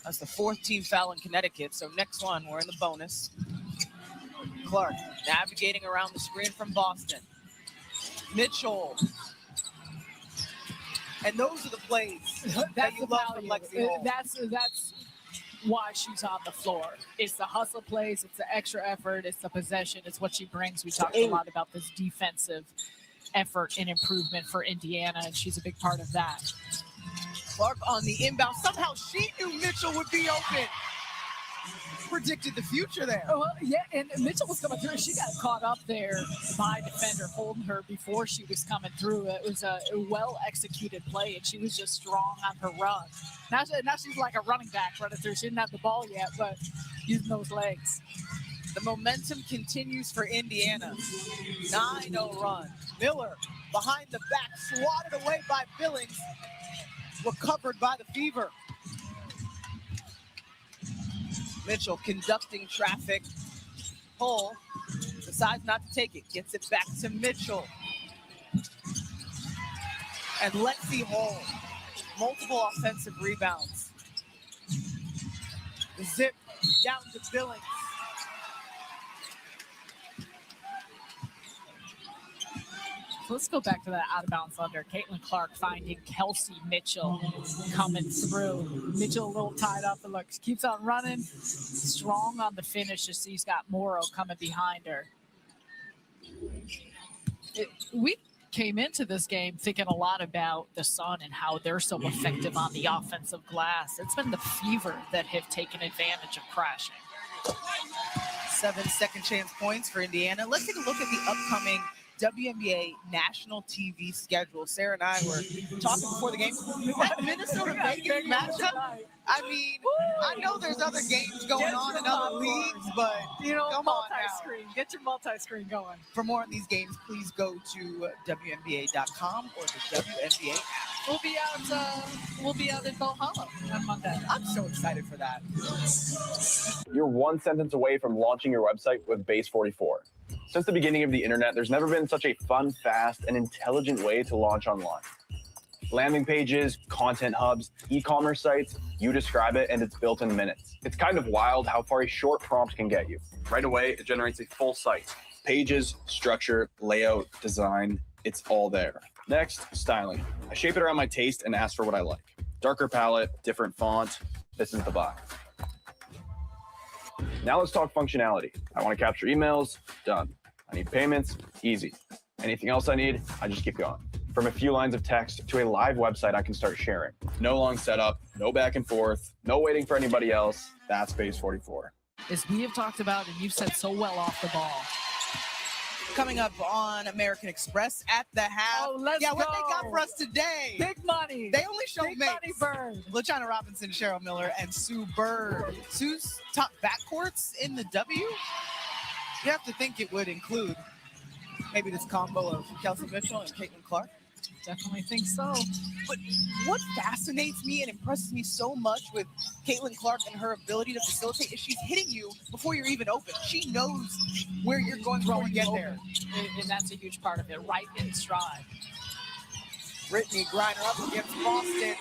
That's the 4th team foul in Connecticut. So next one, we're in the bonus. Clark navigating around the screen from Boston. Mitchell. And those are the plays that you love from Lexi Hull. That's why she's on the floor. It's the hustle plays. It's the extra effort. It's the possession. It's what she brings. We talked a lot about this defensive effort and improvement for Indiana, and she's a big part of that. Clark on the inbound. Somehow she knew Mitchell would be open. Predicted the future there. Oh, well, yeah, and Mitchell was coming through. She got caught up there by a defender holding her before she was coming through. It was a well-executed play, and she was just strong on her run. Now she's like a running back running through. She didn't have the ball yet, but using those legs. The momentum continues for Indiana. 9-0 run. Miller behind the back, swatted away by Billings. Recovered by the Fever. Mitchell conducting traffic. Hull decides not to take it. Gets it back to Mitchell. And Lexi Hull. Multiple offensive rebounds. Zip down to Billings. So let's go back to that out-of-bounds under. Caitlin Clark finding Kelsey Mitchell coming through. Mitchell a little tied up, and look, keeps on running. Strong on the finish as he's got Morrow coming behind her. We came into this game thinking a lot about the Sun and how they're so effective on the offensive glass. It's been the Fever that have taken advantage of crashing. 7 second chance points for Indiana. Let's take a look at the upcoming WNBA national TV schedule. Sarah and I were talking before the game. That Minnesota-Vegas matchup, I mean, I know there's other games going on in other leagues, but come on now. Get your multi-screen going. For more on these games, please go to WNBA.com or the WNBA app. We'll be out in Valhalla on Monday. I'm so excited for that. You're 1 sentence away from launching your website with Base 44. Since the beginning of the internet, there's never been such a fun, fast, and intelligent way to launch online. Landing pages, content hubs, e-commerce sites, you describe it and it's built in minutes. It's kind of wild how far a short prompt can get you. Right away, it generates a full site. Pages, structure, layout, design, it's all there. Next, styling. I shape it around my taste and ask for what I like. Darker palette, different font, this is the vibe. Now let's talk functionality. I want to capture emails, done. I need payments, easy. Anything else I need, I just keep going. From a few lines of text to a live website I can start sharing. No long setup, no back and forth, no waiting for anybody else. That's Base 44. As we have talked about, and you've said so well off the ball. Coming up on American Express at the half. Oh, let's what go. they got for us today. Big money. They only show Big mates. money Bird. LaChina Robinson, Cheryl Miller, and Sue Bird. Sue's top backcourts in the W. You have to think it would include maybe this combo of Kelsey Mitchell and Caitlin Clark. Definitely think so. But what fascinates me and impresses me so much with Caitlin Clark and her ability to facilitate is she's hitting you before you're even open. She knows where you're going before you get there. And that's a huge part of it, right in stride. Brittany Griner up against Boston.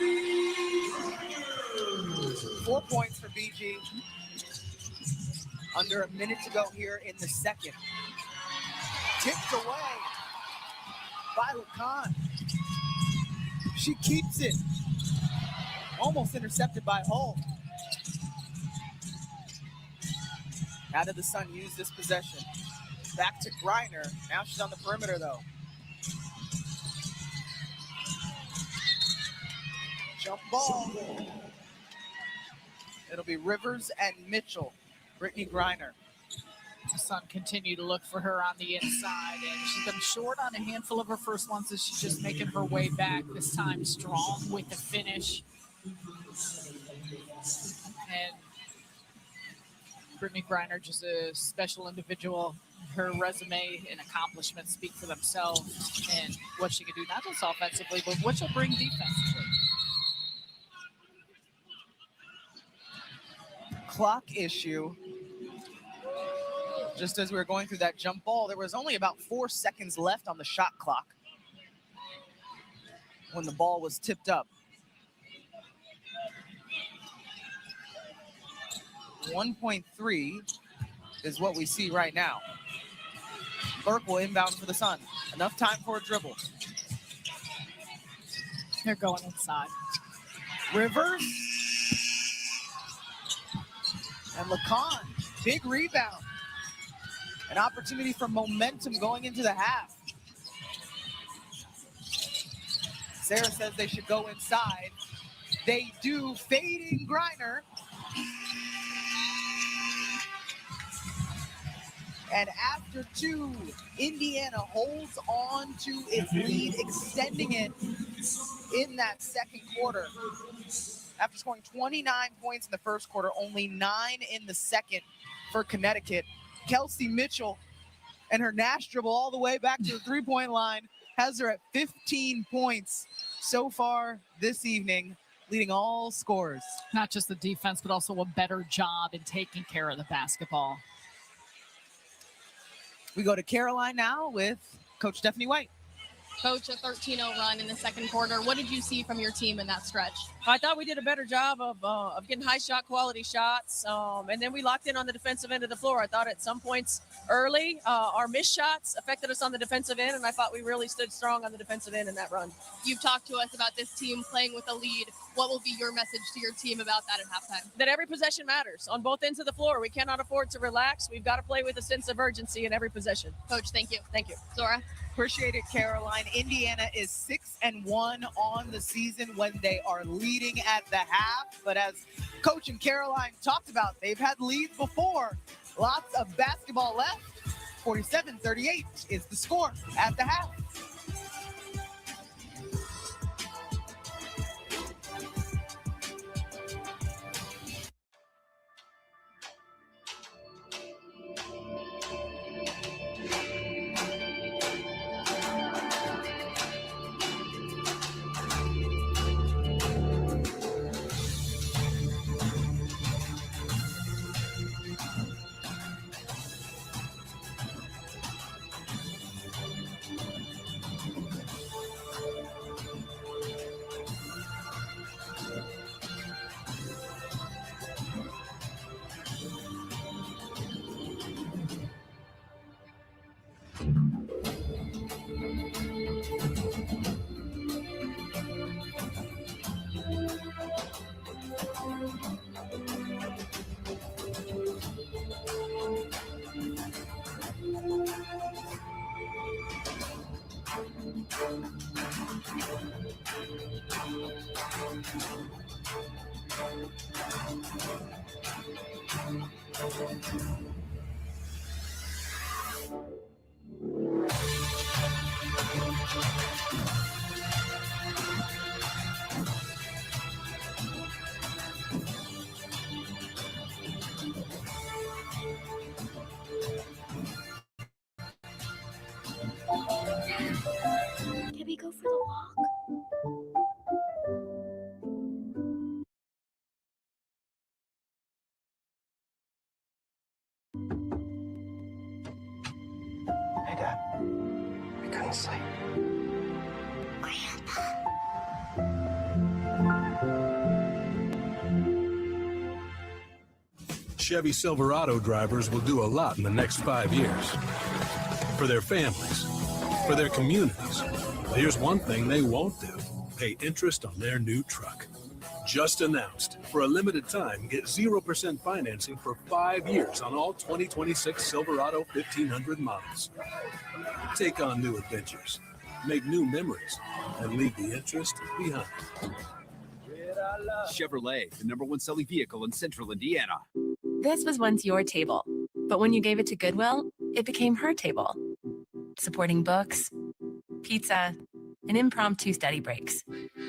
4 points for BG. Under a minute to go here in the second. Tipped away by LeCon. She keeps it. Almost intercepted by Hull. How did the Sun use this possession? Back to Griner. Now she's on the perimeter, though. Jump ball. It'll be Rivers and Mitchell. Brittany Griner. The Sun continue to look for her on the inside, and she's been short on a handful of her first ones as she's just making her way back, this time strong with the finish. And Brittany Griner, just a special individual. Her resume and accomplishments speak for themselves, and what she can do, not just offensively, but what she'll bring defensively. Clock issue. Just as we were going through that jump ball, there was only about 4 seconds left on the shot clock when the ball was tipped up. 1.3 is what we see right now. Burke will inbound for the Sun. Enough time for a dribble. They're going inside. Rivers. And LeCon, big rebound. An opportunity for momentum going into the half. Sarah says they should go inside. They do. Fading Griner. And after 2, Indiana holds on to its lead, extending it in that second quarter. After scoring 29 points in the first quarter, only 9 in the second for Connecticut. Kelsey Mitchell and her Nash dribble all the way back to the three-point line has her at 15 points so far this evening, leading all scorers. Not just the defense, but also a better job in taking care of the basketball. We go to Caroline now with Coach Stephanie White. Coach, a 13-0 run in the second quarter. What did you see from your team in that stretch? I thought we did a better job of getting high shot quality shots, and then we locked in on the defensive end of the floor. I thought at some points early, our missed shots affected us on the defensive end, and I thought we really stood strong on the defensive end in that run. You've talked to us about this team playing with a lead. What will be your message to your team about that at halftime? That every possession matters on both ends of the floor. We cannot afford to relax. We've got to play with a sense of urgency in every possession. Coach, thank you. Thank you. Zora? Appreciate it, Caroline. Indiana is 6-1 on the season when they are leading at the half. But as Coach and Caroline talked about, they've had leads before. Lots of basketball left. 47-38 is the score at the half. Can we go for the walk? Hey, Dad. I couldn't sleep. Chevy Silverado drivers will do a lot in the next 5 years. For their families, for their communities. But here's one thing they won't do: pay interest on their new truck. Just announced, for a limited time, get 0% financing for 5 years on all 2026 Silverado 1500 models. Take on new adventures, make new memories, and leave the interest behind. Chevrolet, the #1 selling vehicle in central Indiana. This was once your table, but when you gave it to Goodwill, it became her table. Supporting books, pizza, and impromptu study breaks.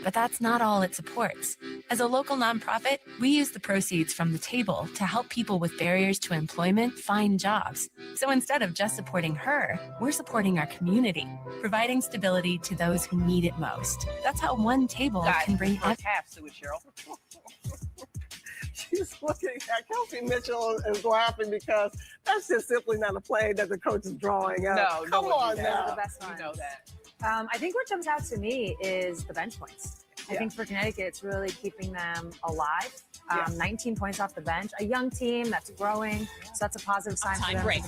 But that's not all it supports. As a local nonprofit, we use the proceeds from the table to help people with barriers to employment find jobs. So instead of just supporting her, we're supporting our community, providing stability to those who need it most. That's how one table can bring half to it, Cheryl. She's looking at Kelsey Mitchell is laughing because that's just simply not a play that the coach is drawing up. No, come on now. The best ones. You know that. I think what jumps out to me is the bench points. I think for Connecticut, it's really keeping them alive. 19 points off the bench, a young team that's growing. So that's a positive sign for them. Break.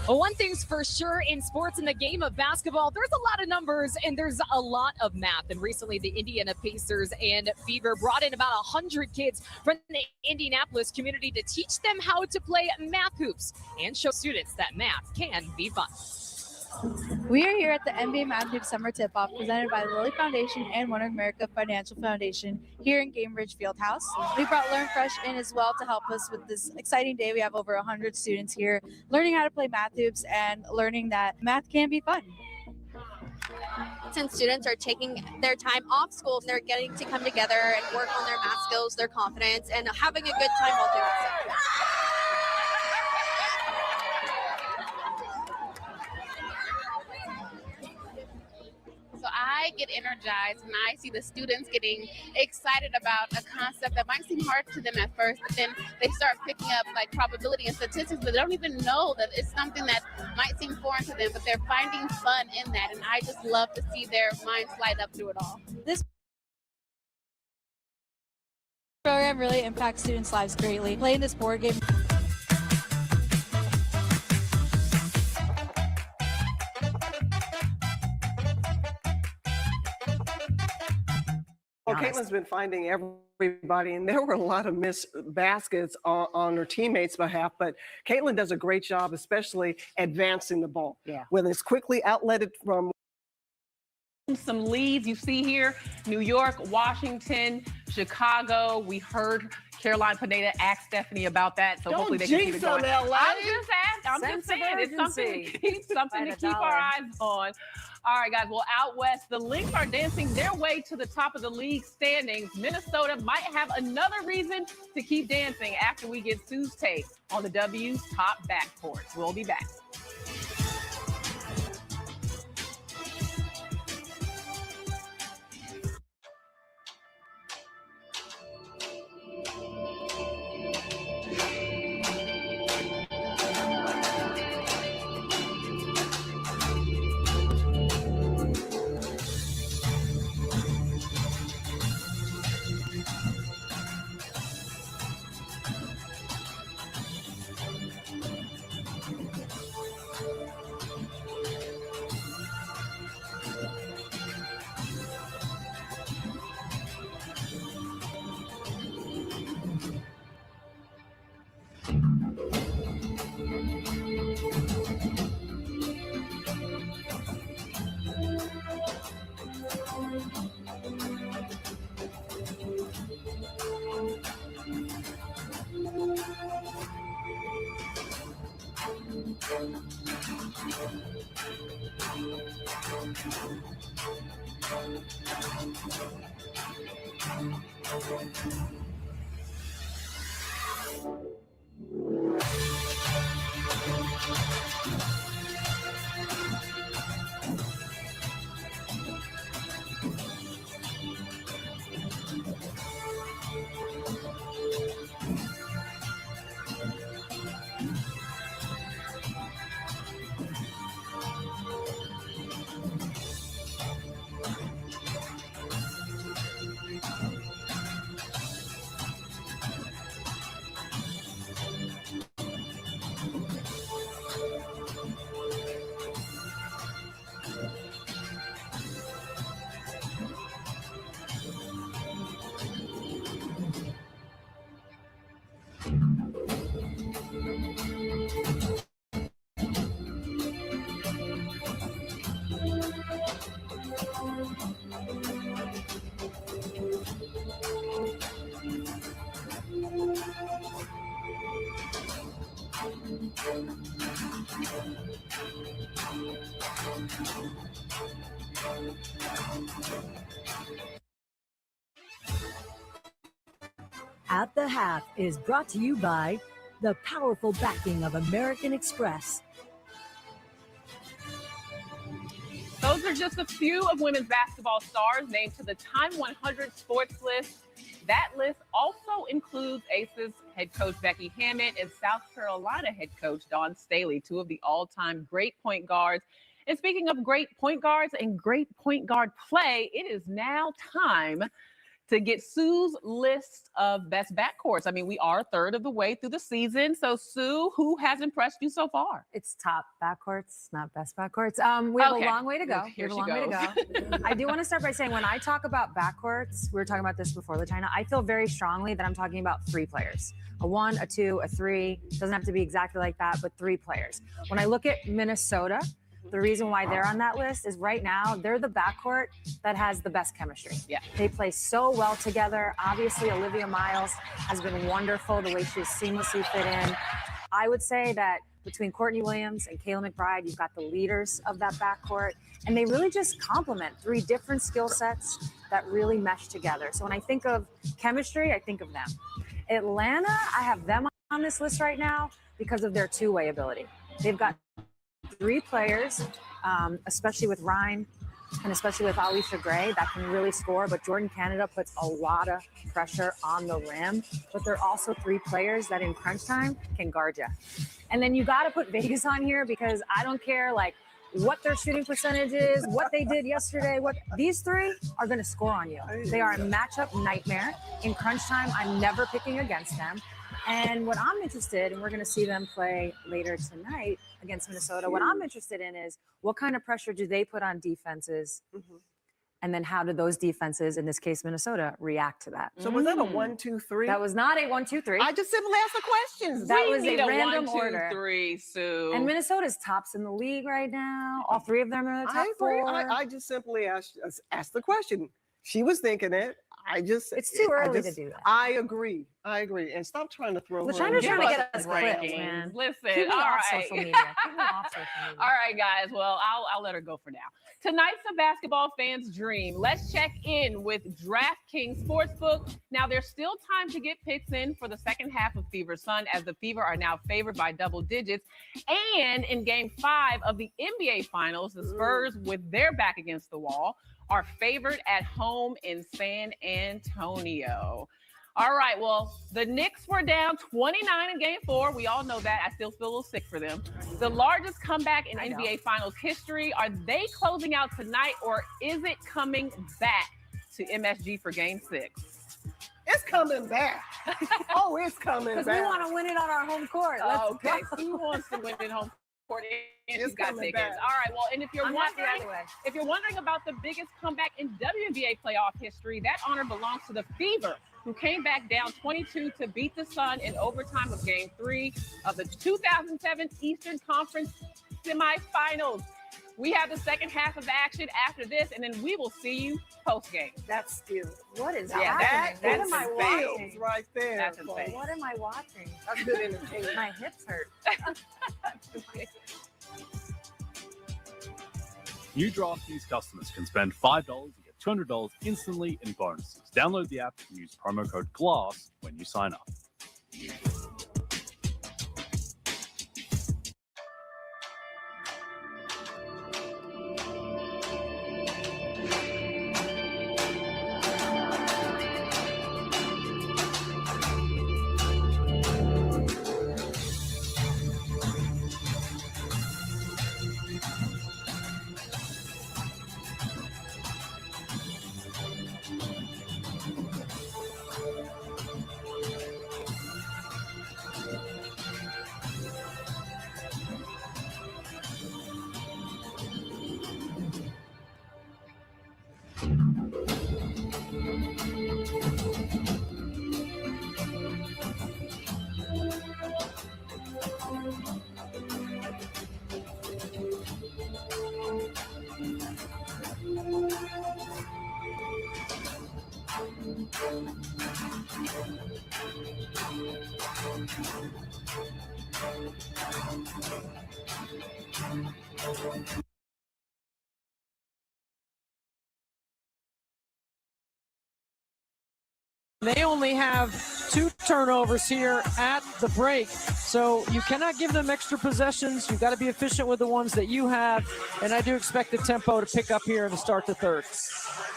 Well, one thing's for sure in sports, in the game of basketball, there's a lot of numbers and there's a lot of math. And recently, the Indiana Pacers and Fever brought in about 100 kids from the Indianapolis community to teach them how to play math hoops and show students that math can be fun. We are here at the NBA Math Hoop Summer Tip-Off presented by the Lilly Foundation and One America Financial Foundation here in Cambridge Fieldhouse. We brought Learn Fresh in as well to help us with this exciting day. We have over 100 students here learning how to play math hoops and learning that math can be fun. Since students are taking their time off school, they're getting to come together and work on their math skills, their confidence, and having a good time while doing so. So I get energized when I see the students getting excited about a concept that might seem hard to them at first, but then they start picking up like probability and statistics, but they don't even know that it's something that might seem foreign to them, but they're finding fun in that. And I just love to see their minds light up through it all. This program really impacts students' lives greatly. Playing this board game. Well, Caitlin's been finding everybody, and there were a lot of missed baskets on her teammates' behalf, but Caitlin does a great job, especially advancing the ball. Yeah. Whether it's quickly outletted from some leads you see here: New York, Washington, Chicago. We heard Caroline Pineda ask Stephanie about that, so Don't hopefully they can keep it jinx going. on LA. I'm just saying, it's something to keep our eyes on. All right, guys. Well, out west, the Lynx are dancing their way to the top of the league standings. Minnesota might have another reason to keep dancing after we get Sue's take on the W's top backcourts. We'll be back. At the Half is brought to you by the powerful backing of American Express. Those are just a few of women's basketball stars named to the Time 100 sports list. That list also includes Aces head coach Becky Hammond and South Carolina head coach Dawn Staley, two of the all-time great point guards. And speaking of great point guards and great point guard play, it is now time to get Sue's list of best backcourts. I mean, we are a third of the way through the season. So, Sue, who has impressed you so far? It's top backcourts, not best backcourts. We have a long way to go. Here we she have a long way to go. I do want to start by saying when I talk about backcourts, we were talking about this before, LaChina, I feel very strongly that I'm talking about three players. A 1, a 2, a 3. Doesn't have to be exactly like that, but 3 players. When I look at Minnesota, the reason why they're on that list is right now they're the backcourt that has the best chemistry. Yeah. They play so well together. Obviously, Olivia Miles has been wonderful the way she's seamlessly fit in. I would say that between Courtney Williams and Kayla McBride, you've got the leaders of that backcourt, and they really just complement 3 different skill sets that really mesh together. So when I think of chemistry, I think of them. Atlanta, I have them on this list right now because of their two-way ability. They've got 3 players, especially with Ryan and especially with Alicia Gray, that can really score. But Jordan Canada puts a lot of pressure on the rim. But they're also 3 players that in crunch time can guard you. And then you got to put Vegas on here because I don't care like what their shooting percentage is, what they did yesterday. What these 3 are going to score on you. They are a matchup nightmare. In crunch time, I'm never picking against them. And what I'm interested, and we're going to see them play later tonight against Minnesota, what I'm interested in is what kind of pressure do they put on defenses? And then how do those defenses, in this case Minnesota, react to that? So was that a 1, 2, 3? That was not a 1, 2, 3. I just simply asked the questions. That We was need a random 1, 2, order. 3, Sue. And Minnesota's tops in the league right now. All 3 of them are in the top I agree. 4. I just simply asked the question. She was thinking it. It's too early to do that. I agree. And stop trying to throw her. China's trying to get us rankings. clips, man. Listen, Keep me all off right. social media. Keep me off social media. All right, guys. Well, I'll let her go for now. Tonight's a basketball fan's dream. Let's check in with DraftKings Sportsbook. Now, there's still time to get picks in for the second half of Fever Sun, as the Fever are now favored by double digits. And in Game 5 of the NBA Finals, the Spurs, with their back against the wall, are favored at home in San Antonio. All right, well, the Knicks were down 29 in Game 4. We all know that. I still feel a little sick for them. The largest comeback in NBA Finals history. Are they closing out tonight, or is it coming back to MSG for Game 6? It's coming back. Oh, it's coming back. Because we want to win it on our home court. Let's Okay, go. who wants to win it home court? And It's she's got coming tickets. back. All right, well, and if you're I'm happy wondering, either way. if you're wondering about the biggest comeback in WNBA playoff history, that honor belongs to the Fever, who came back down 22 to beat the Sun in overtime of Game 3 of the 2007 Eastern Conference semifinals. We have the second half of the action after this, and then we will see you post-game. That's still. What is Yeah, happening? that's What am I watching? Feels right there. That's folks. insane. What am I watching? That's good entertainment. My hips hurt. New DraftKings customers can spend $5 and get $200 instantly in bonuses. Download the app and use promo code GLASS when you sign up. They only have 2 turnovers here at the break, so you cannot give them extra possessions. You've got to be efficient with the ones that you have, and I do expect the tempo to pick up here to start the third.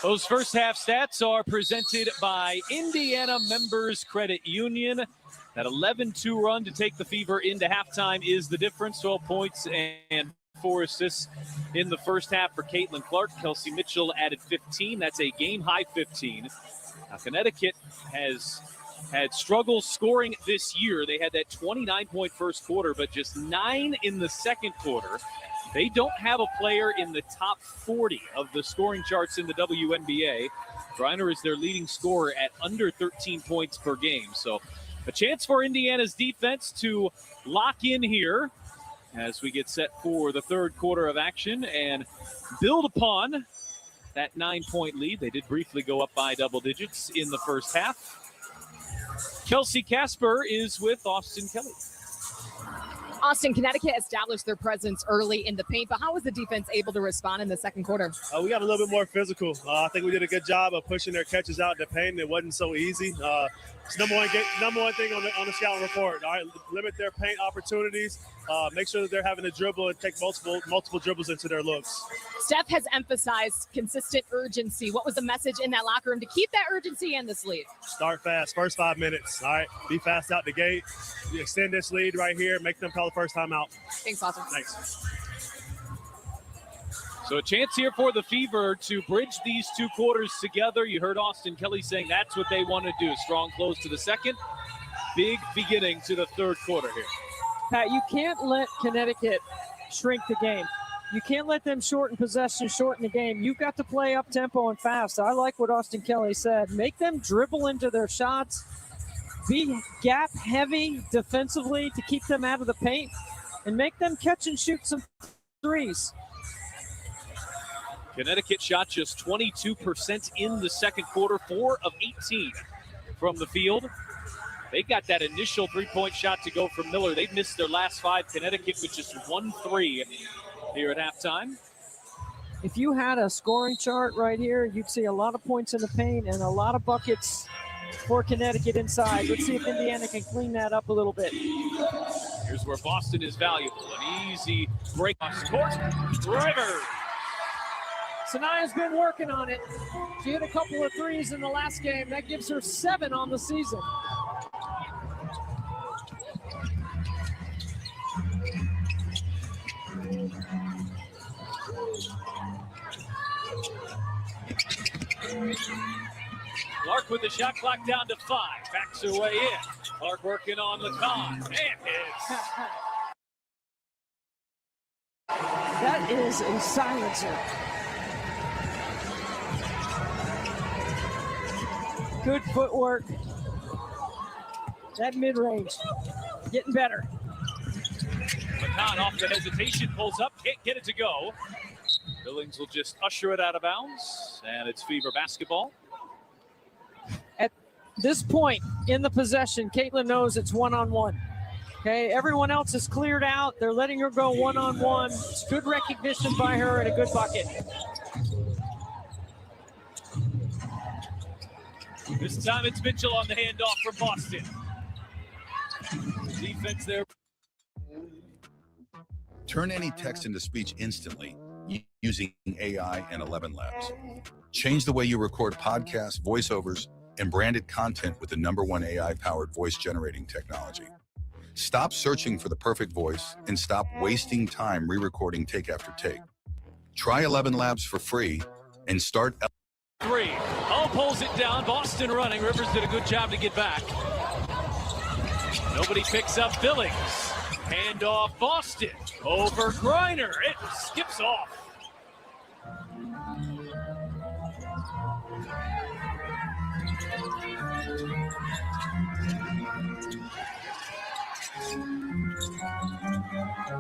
Those first half stats are presented by Indiana Members Credit Union. That 11-2 run to take the Fever into halftime is the difference. 12 points and 4 assists in the first half for Caitlin Clark. Kelsey Mitchell added 15. That's a game-high 15. Now, Connecticut has had struggles scoring this year. They had that 29-point first quarter, but just 9 in the second quarter. They don't have a player in the top 40 of the scoring charts in the WNBA. Griner is their leading scorer at under 13 points per game. So a chance for Indiana's defense to lock in here as we get set for the third quarter of action and build upon that 9-point lead. They did briefly go up by double digits in the first half. Kelsey Casper is with Austin Kelly. Austin, Connecticut established their presence early in the paint, but how was the defense able to respond in the second quarter? We got a little bit more physical. I think we did a good job of pushing their catches out in the paint. It wasn't so easy. It's number one thing on the scouting report. All right, limit their paint opportunities. Make sure that they're having to dribble and take multiple dribbles into their looks. Steph has emphasized consistent urgency. What was the message in that locker room to keep that urgency and this lead? Start fast, first 5 minutes. All right, be fast out the gate. You extend this lead right here. Make them call the first time out. Thanks, Austin. Thanks. So a chance here for the Fever to bridge these 2 quarters together. You heard Austin Kelly saying that's what they want to do. Strong close to the second. Big beginning to the third quarter here. Pat, you can't let Connecticut shrink the game. You can't let them shorten possession, shorten the game. You've got to play up tempo and fast. I like what Austin Kelly said. Make them dribble into their shots. Be gap heavy defensively to keep them out of the paint and make them catch and shoot some threes. Connecticut shot just 22% in the second quarter, 4 of 18 from the field. They got that initial 3-point shot to go from Miller. They've missed their last 5. Connecticut with just 1 3 here at halftime. If you had a scoring chart right here, you'd see a lot of points in the paint and a lot of buckets for Connecticut inside. Let's see if Indiana can clean that up a little bit. Here's where Boston is valuable. An easy break off court. Driver. Sanaya's been working on it. She hit a couple of threes in the last game. That gives her 7 on the season. Clark with the shot clock down to 5. Backs her way in. Clark working on Lacan. And hits. That is a silencer. Good footwork. That mid-range, getting better. Lacan off the hesitation, pulls up, can't get it to go. Billings will just usher it out of bounds, and it's Fever basketball. At this point in the possession, Caitlin knows it's one-on-one. Okay, everyone else is cleared out. They're letting her go one-on-one. It's good recognition by her and a good bucket. This time it's Mitchell on the handoff from Boston. Defense there. Turn any text into speech instantly using AI and 11 Labs. Change the way you record podcasts, voiceovers, and branded content with the #1 AI-powered voice generating technology. Stop searching for the perfect voice and stop wasting time re-recording take after take. Try 11 Labs for free and start. 3. Hull pulls it down. Boston running. Rivers did a good job to get back. Nobody picks up Billings. Handoff Boston. Over Griner. It skips off.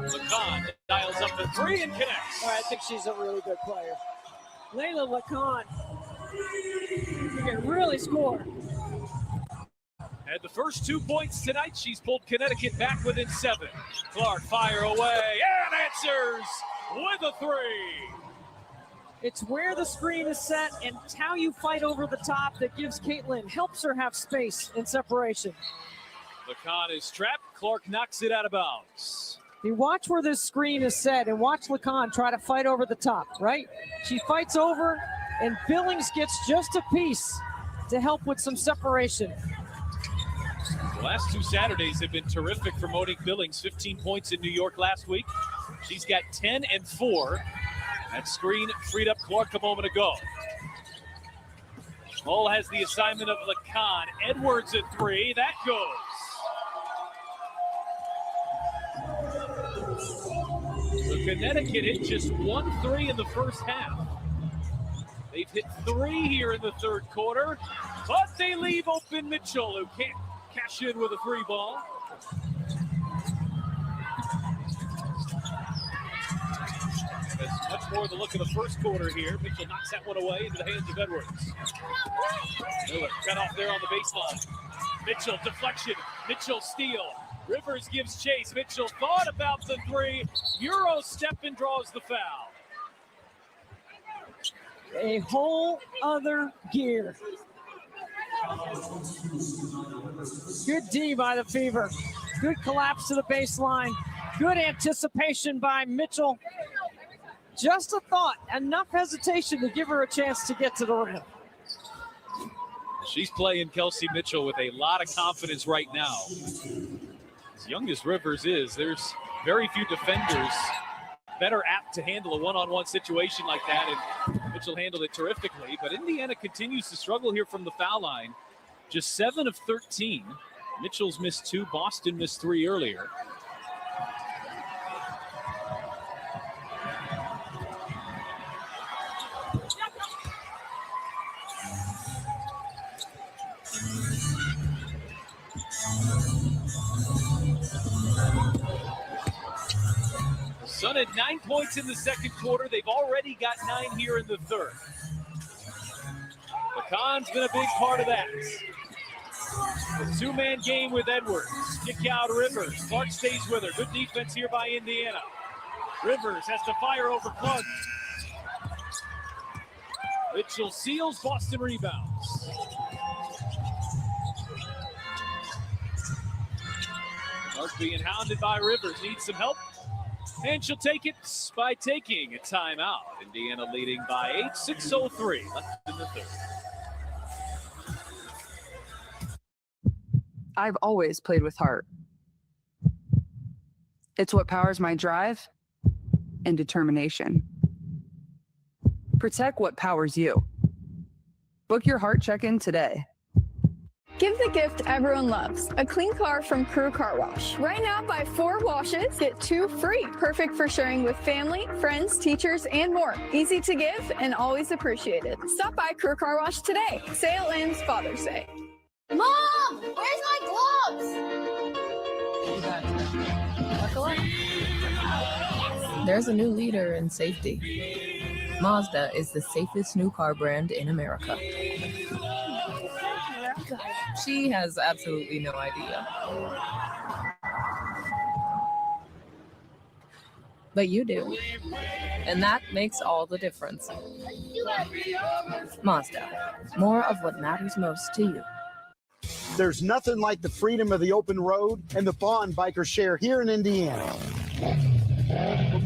Lacan dials up the 3 and connects. I think she's a really good player. Layla Lacan. You can really score. Had the first 2 points tonight. She's pulled Connecticut back within 7. Clark fire away and answers with a 3. It's where the screen is set and how you fight over the top that gives Caitlin, helps her have space and separation. Lacan is trapped. Clark knocks it out of bounds. You watch where this screen is set and watch Lacan try to fight over the top, right? She fights over and Billings gets just a piece to help with some separation. The last 2 Saturdays have been terrific for Monique Billings. 15 points in New York last week. She's got 10 and 4. That screen freed up Clark a moment ago. Hull has the assignment of Lacan. Edwards at 3. That goes. So Connecticut hit just 1 3 in the first half. They've hit 3 here in the third quarter, but they leave open Mitchell, who can't cash in with a 3 ball. That's much more the look of the first quarter here. Mitchell knocks that one away into the hands of Edwards. Miller cut off there on the baseline. Mitchell deflection. Mitchell steal. Rivers gives chase. Mitchell thought about the 3. Euro step and draws the foul. A whole other gear. Good D by the Fever. Good collapse to the baseline. Good anticipation by Mitchell. Just a thought, enough hesitation to give her a chance to get to the rim. She's playing Kelsey Mitchell with a lot of confidence right now. As young as Rivers is, there's very few defenders better apt to handle a one-on-one situation like that, and Mitchell handled it terrifically. But Indiana continues to struggle here from the foul line. Just 7 of 13. Mitchell's missed 2. Boston missed 3 earlier. Sun had 9 points in the second quarter. They've already got 9 here in the third. Lacan's been a big part of that. The 2-man game with Edwards. Kick out Rivers. Clark stays with her. Good defense here by Indiana. Rivers has to fire over Clark. Mitchell seals. Boston rebounds. Clark being hounded by Rivers. Needs some help. And she'll take it by taking a timeout. Indiana leading by 8, 6:03 left in the third. I've always played with heart. It's what powers my drive and determination. Protect what powers you. Book your heart check-in today. Give the gift everyone loves, a clean car from Crew Car Wash. Right now, buy 4 washes, get 2 free. Perfect for sharing with family, friends, teachers, and more. Easy to give and always appreciated. Stop by Crew Car Wash today. Sale ends Father's Day. Mom, where's my gloves? There's a new leader in safety. Mazda is the safest new car brand in America. She has absolutely no idea. but you do. And that makes all the difference. Mazda, more of what matters most to you. There's nothing like the freedom of the open road and the bond bikers share here in Indiana.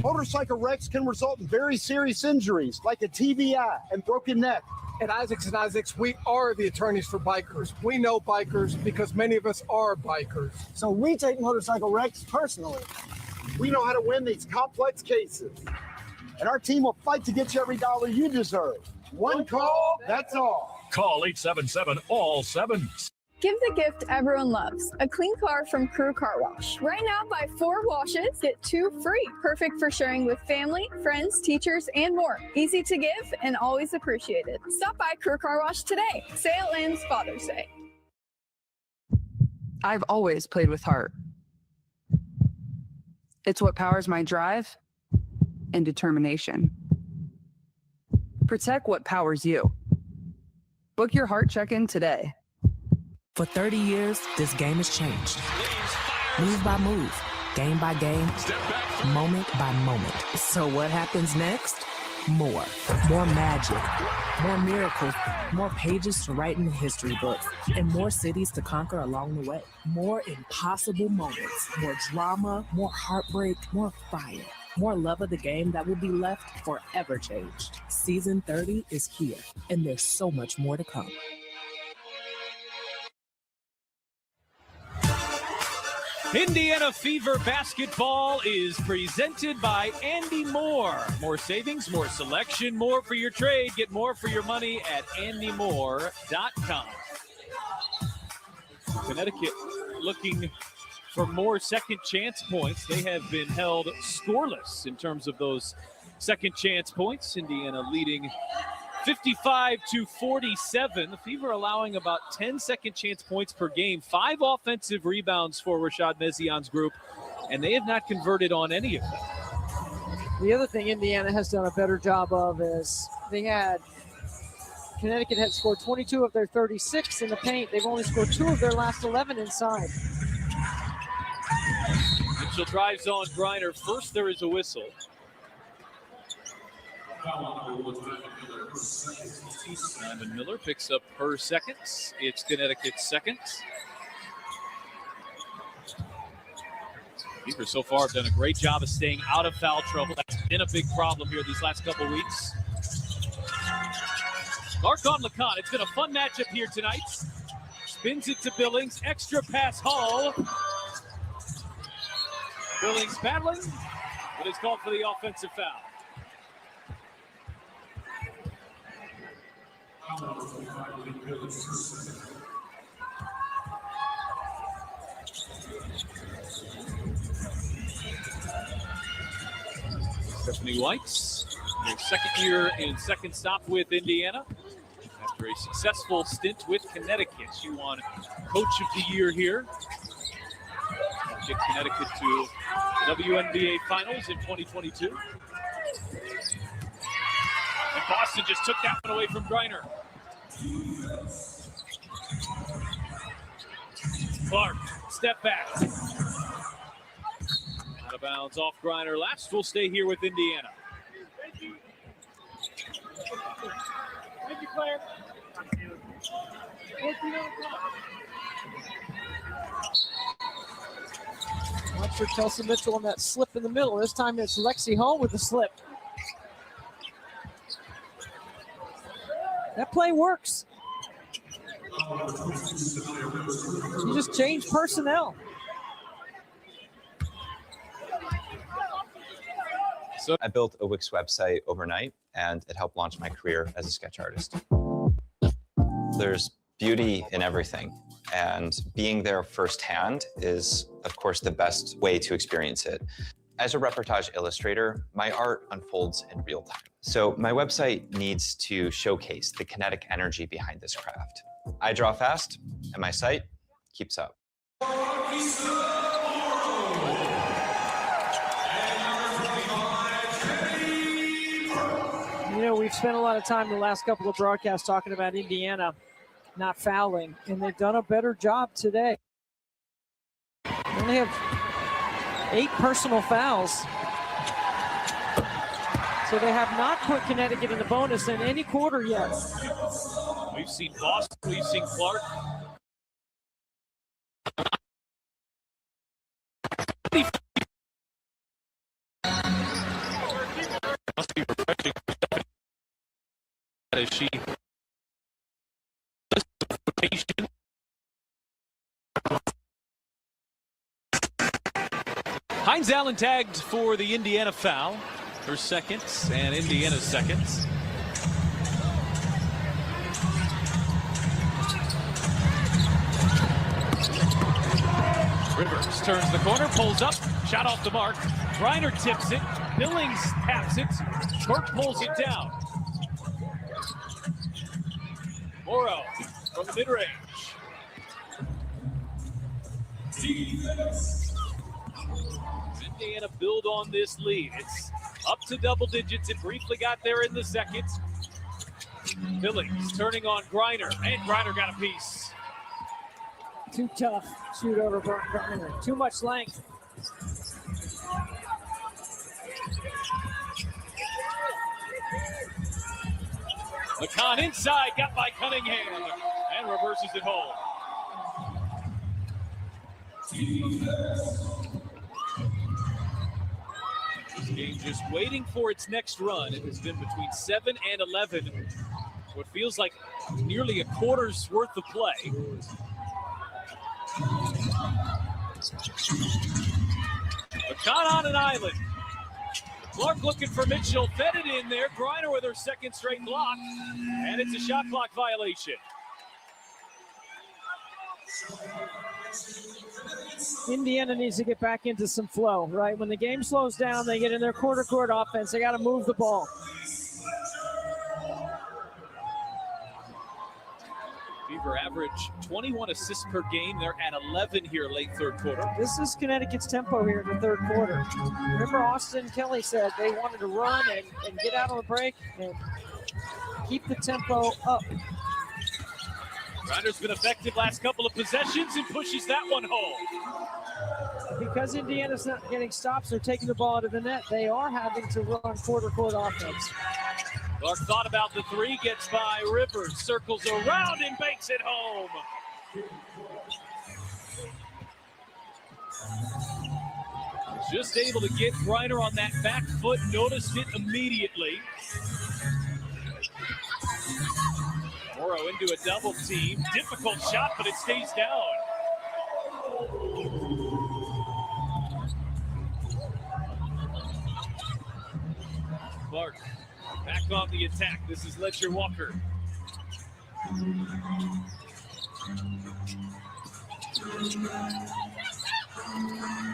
Motorcycle wrecks can result in very serious injuries like a TBI and broken neck. At Isaacs, we are the attorneys for bikers. We know bikers because many of us are bikers. So we take motorcycle wrecks personally. We know how to win these complex cases. And our team will fight to get you every dollar you deserve. One call, that's all. Call 877-ALL-7. Give the gift everyone loves, a clean car from Crew Car Wash. Right now, buy 4 washes, get 2 free. Perfect for sharing with family, friends, teachers, and more. Easy to give and always appreciated. Stop by Crew Car Wash today. Sale ends Father's Day. I've always played with heart. It's what powers my drive and determination. Protect what powers you. Book your heart check-in today. For 30 years, this game has changed. Move by move, game by game, moment by moment. So what happens next? More. More magic, more miracles, more pages to write in the history books, and more cities to conquer along the way. More impossible moments, more drama, more heartbreak, more fire, more love of the game that will be left forever changed. Season 30 is here, and there's so much more to come. Indiana Fever Basketball is presented by Andy Moore. More savings, more selection, more for your trade. Get more for your money at andymore.com. Connecticut looking for more second chance points. They have been held scoreless in terms of those second chance points. Indiana leading 55-47. The Fever allowing about 10 second chance points per game. 5 offensive rebounds for Rashad Mezion's group, and they have not converted on any of them. The other thing Indiana has done a better job of is Connecticut had scored 22 of their 36 in the paint. They've only scored 2 of their last 11 inside. Mitchell drives on Griner. First, there is a whistle. Simon Miller picks up her seconds. It's Connecticut's second. Beavers so far have done a great job of staying out of foul trouble. That's been a big problem here these last couple weeks. Clark on Lacan. It's been a fun matchup here tonight. Spins it to Billings. Extra pass Hall. Billings battling, but it's called for the offensive foul. Stephanie White, her second year and second stop with Indiana. After a successful stint with Connecticut, she won Coach of the Year here. Get Connecticut to WNBA Finals in 2022. And Boston just took that one away from Griner. Clark, step back. Out of bounds off Griner. Last will stay here with Indiana. Thank you. Thank you, Claire. Watch for Chelsea Mitchell on that slip in the middle. This time it's Lexi Hall with the slip. That play works. You just change personnel. So I built a Wix website overnight, and it helped launch my career as a sketch artist. There's beauty in everything, and being there firsthand is, of course, the best way to experience it. As a reportage illustrator, my art unfolds in real time. So my website needs to showcase the kinetic energy behind this craft. I draw fast, and my site keeps up. You know, we've spent a lot of time the last couple of broadcasts talking about Indiana not fouling, and they've done a better job today. They only have 8 personal fouls. So they have not put Connecticut in the bonus in any quarter yet. We've seen Boston, we've seen Clark. Must be refreshing as she Hines Allen tagged for the Indiana foul. Her second and Indiana's second. Rivers turns the corner, pulls up, shot off the mark. Griner tips it, Billings taps it, Burke pulls it down. Morrow from the mid-range. Indiana build on this lead. It's up to double digits. It briefly got there in the second. Billings turning on Griner, and Griner got a piece. Too tough. Shoot over Griner. Too much length. McCann inside, got by Cunningham, and reverses it home. This game just waiting for its next run. It has been between 7 and 11. What feels like nearly a quarter's worth of play. McCann on an island. Clark looking for Mitchell, fed it in there. Griner with her second straight block, and it's a shot clock violation. Indiana needs to get back into some flow, right? When the game slows down, they get in their quarter court offense. They got to move the ball. Fever average 21 assists per game. They're at 11 here late third quarter. This is Connecticut's tempo here in the third quarter. Remember Austin Kelly said they wanted to run and get out on the break and keep the tempo up. Griner's been effective last couple of possessions and pushes that one home. Because Indiana's not getting stops or taking the ball out of the net, they are having to run quarter court offense. Clark thought about the three, gets by Rivers, circles around and banks it home. Just able to get Griner on that back foot, noticed it immediately. Morrow into a double team. Difficult shot, but it stays down. Clark back on the attack. This is Letcher Walker.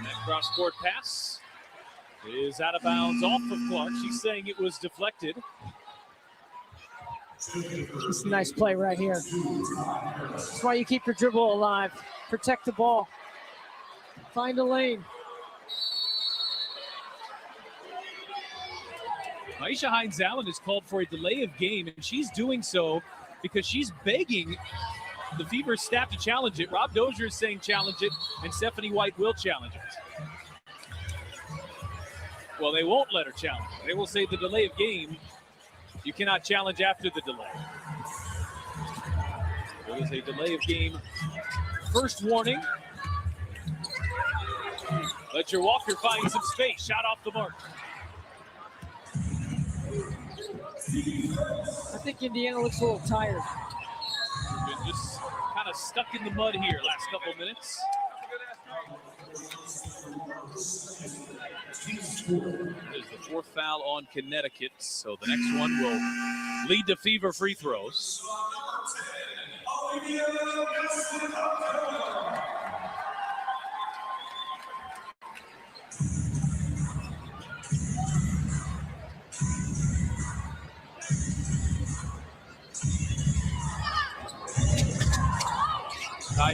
That cross-court pass is out of bounds off of Clark. She's saying it was deflected. It's a nice play right here. That's why you keep your dribble alive. Protect the ball. Find a lane. Aisha Hines Allen has called for a delay of game, and she's doing so because she's begging the Fever staff to challenge it. Rob Dozier is saying challenge it, and Stephanie White will challenge it. Well, they won't let her challenge it. They will say the delay of game, you cannot challenge after the delay. There is a delay of game. First warning. Letcher Walker finds some space. Shot off the mark. I think Indiana looks a little tired. Been just kind of stuck in the mud here last couple of minutes. There's the fourth foul on Connecticut, so the next one will lead to Fever free throws.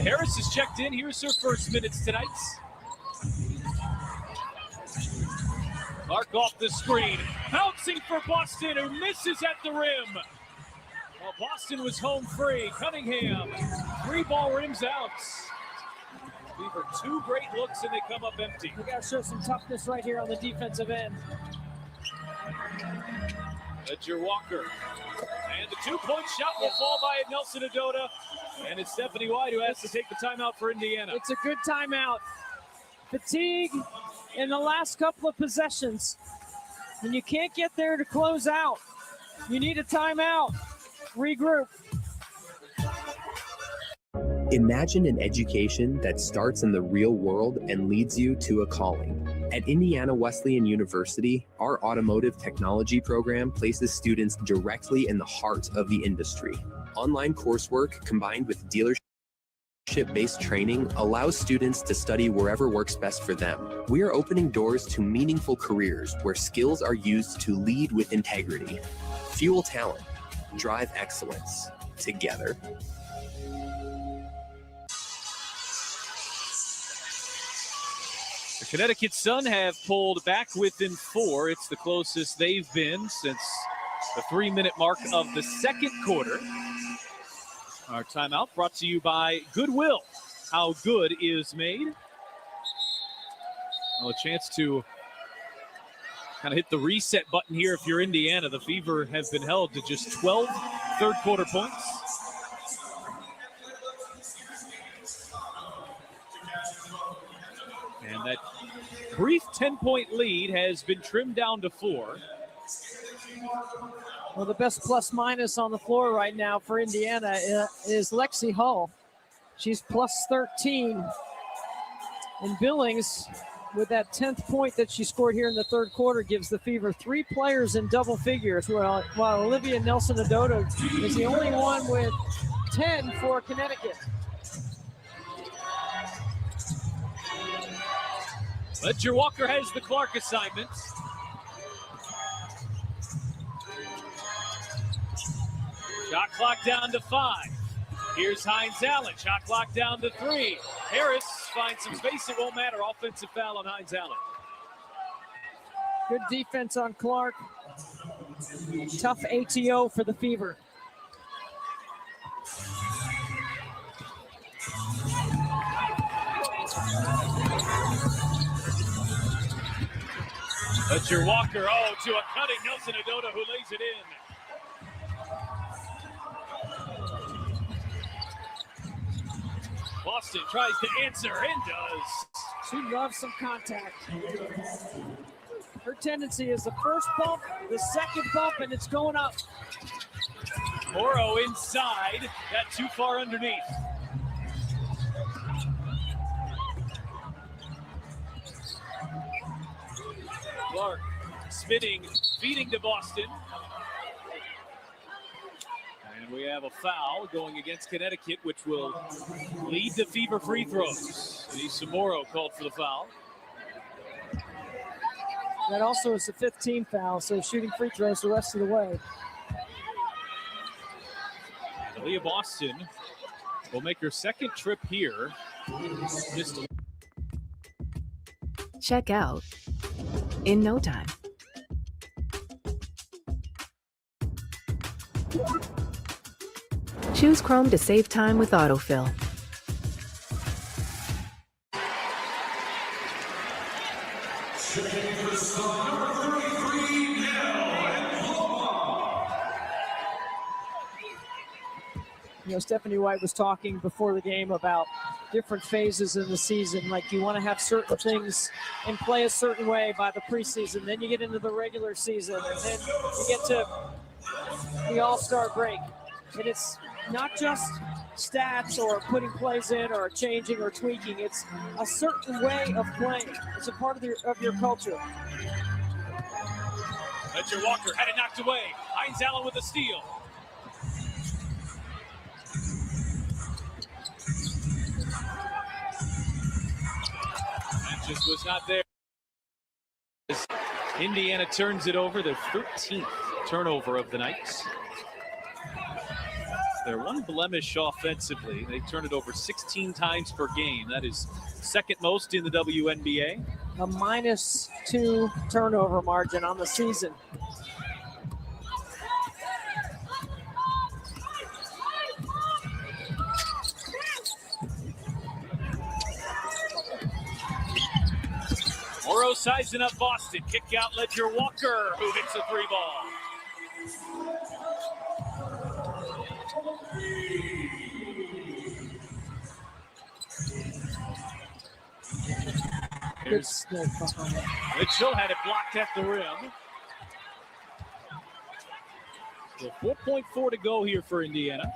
Harris has checked in. Here's her first minutes tonight. Clark off the screen. Bouncing for Boston, who misses at the rim. Well, Boston was home free. Cunningham, 3-ball rims out. Fever 2 great looks, and they come up empty. We got to show some toughness right here on the defensive end. Ledger Walker. And the two-point shot will fall by Nelson Adota. And it's Stephanie White who has to take the timeout for Indiana. It's a good timeout. Fatigue in the last couple of possessions. And you can't get there to close out. You need a timeout. Regroup. Imagine an education that starts in the real world and leads you to a calling. At Indiana Wesleyan University, our automotive technology program places students directly in the heart of the industry. Online coursework combined with dealership-based training allows students to study wherever works best for them. We are opening doors to meaningful careers where skills are used to lead with integrity. Fuel talent, drive excellence, together. The Connecticut Sun have pulled back within 4. It's the closest they've been since the 3-minute mark of the second quarter. Our timeout brought to you by Goodwill. How good is made. Well, a chance to kind of hit the reset button here if you're Indiana. The Fever have been held to just 12 third-quarter points. And that brief 10-point lead has been trimmed down to 4. Well, the best plus-minus on the floor right now for Indiana is Lexi Hull. She's plus 13. And Billings, with that 10th point that she scored here in the third quarter, gives the Fever 3 players in double figures, while Olivia Nelson-Adota is the only one with 10 for Connecticut. Ledger Walker has the Clark assignment. Shot clock down to 5. Here's Hines Allen. Shot clock down to 3. Harris finds some space. It won't matter. Offensive foul on Hines Allen. Good defense on Clark. Tough ATO for the Fever. Ledger Walker, to a cutting Nelson Adota who lays it in. Boston tries to answer and does. She loves some contact. Her tendency is the first bump, the second bump, and it's going up. Morrow inside, got too far underneath. Clark spinning, feeding to Boston. And we have a foul going against Connecticut, which will lead to Fever free throws. Denise Morrow called for the foul. That also is the 15th foul, so shooting free throws the rest of the way. And Aaliyah Boston will make her second trip here. Check out in no time. Choose Chrome to save time with autofill. You know, Stephanie White was talking before the game about different phases in the season. Like, you want to have certain things and play a certain way by the preseason. Then you get into the regular season, and then you get to the All-Star break. And it's not just stats or putting plays in or changing or tweaking. It's a certain way of playing. It's a part of your culture. Ledger Walker had it knocked away. Hines Allen with a steal. That just was not there. Indiana turns it over, their 13th turnover of the night. Their one blemish offensively. They turn it over 16 times per game. That is second most in the WNBA. A -2 turnover margin on the season. Oro sizing up Boston. Kick out Ledger Walker, who hits a 3 ball. Here's Mitchell, had it blocked at the rim. So 4.4 to go here for Indiana.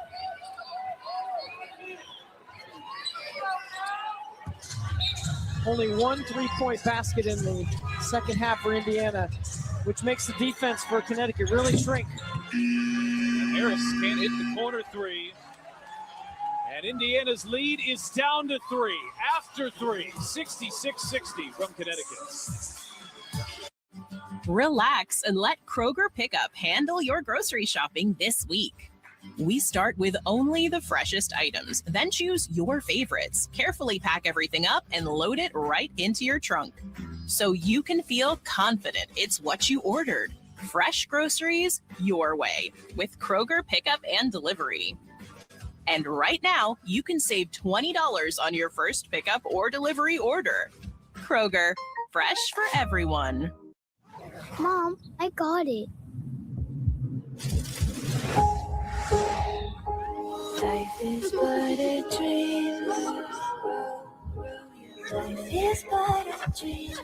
Only one 3-point basket in the second half for Indiana, which makes the defense for Connecticut really shrink. And Harris can't hit the corner 3. And Indiana's lead is down to 3 after 3, 66-60 from Connecticut. Relax and let Kroger Pickup handle your grocery shopping this week. We start with only the freshest items, then choose your favorites, carefully pack everything up, and load it right into your trunk. So you can feel confident it's what you ordered. Fresh groceries your way with Kroger Pickup and Delivery. And right now, you can save $20 on your first pickup or delivery order. Kroger, fresh for everyone. Mom, I got it. Life is but a dream. Life is but a dream.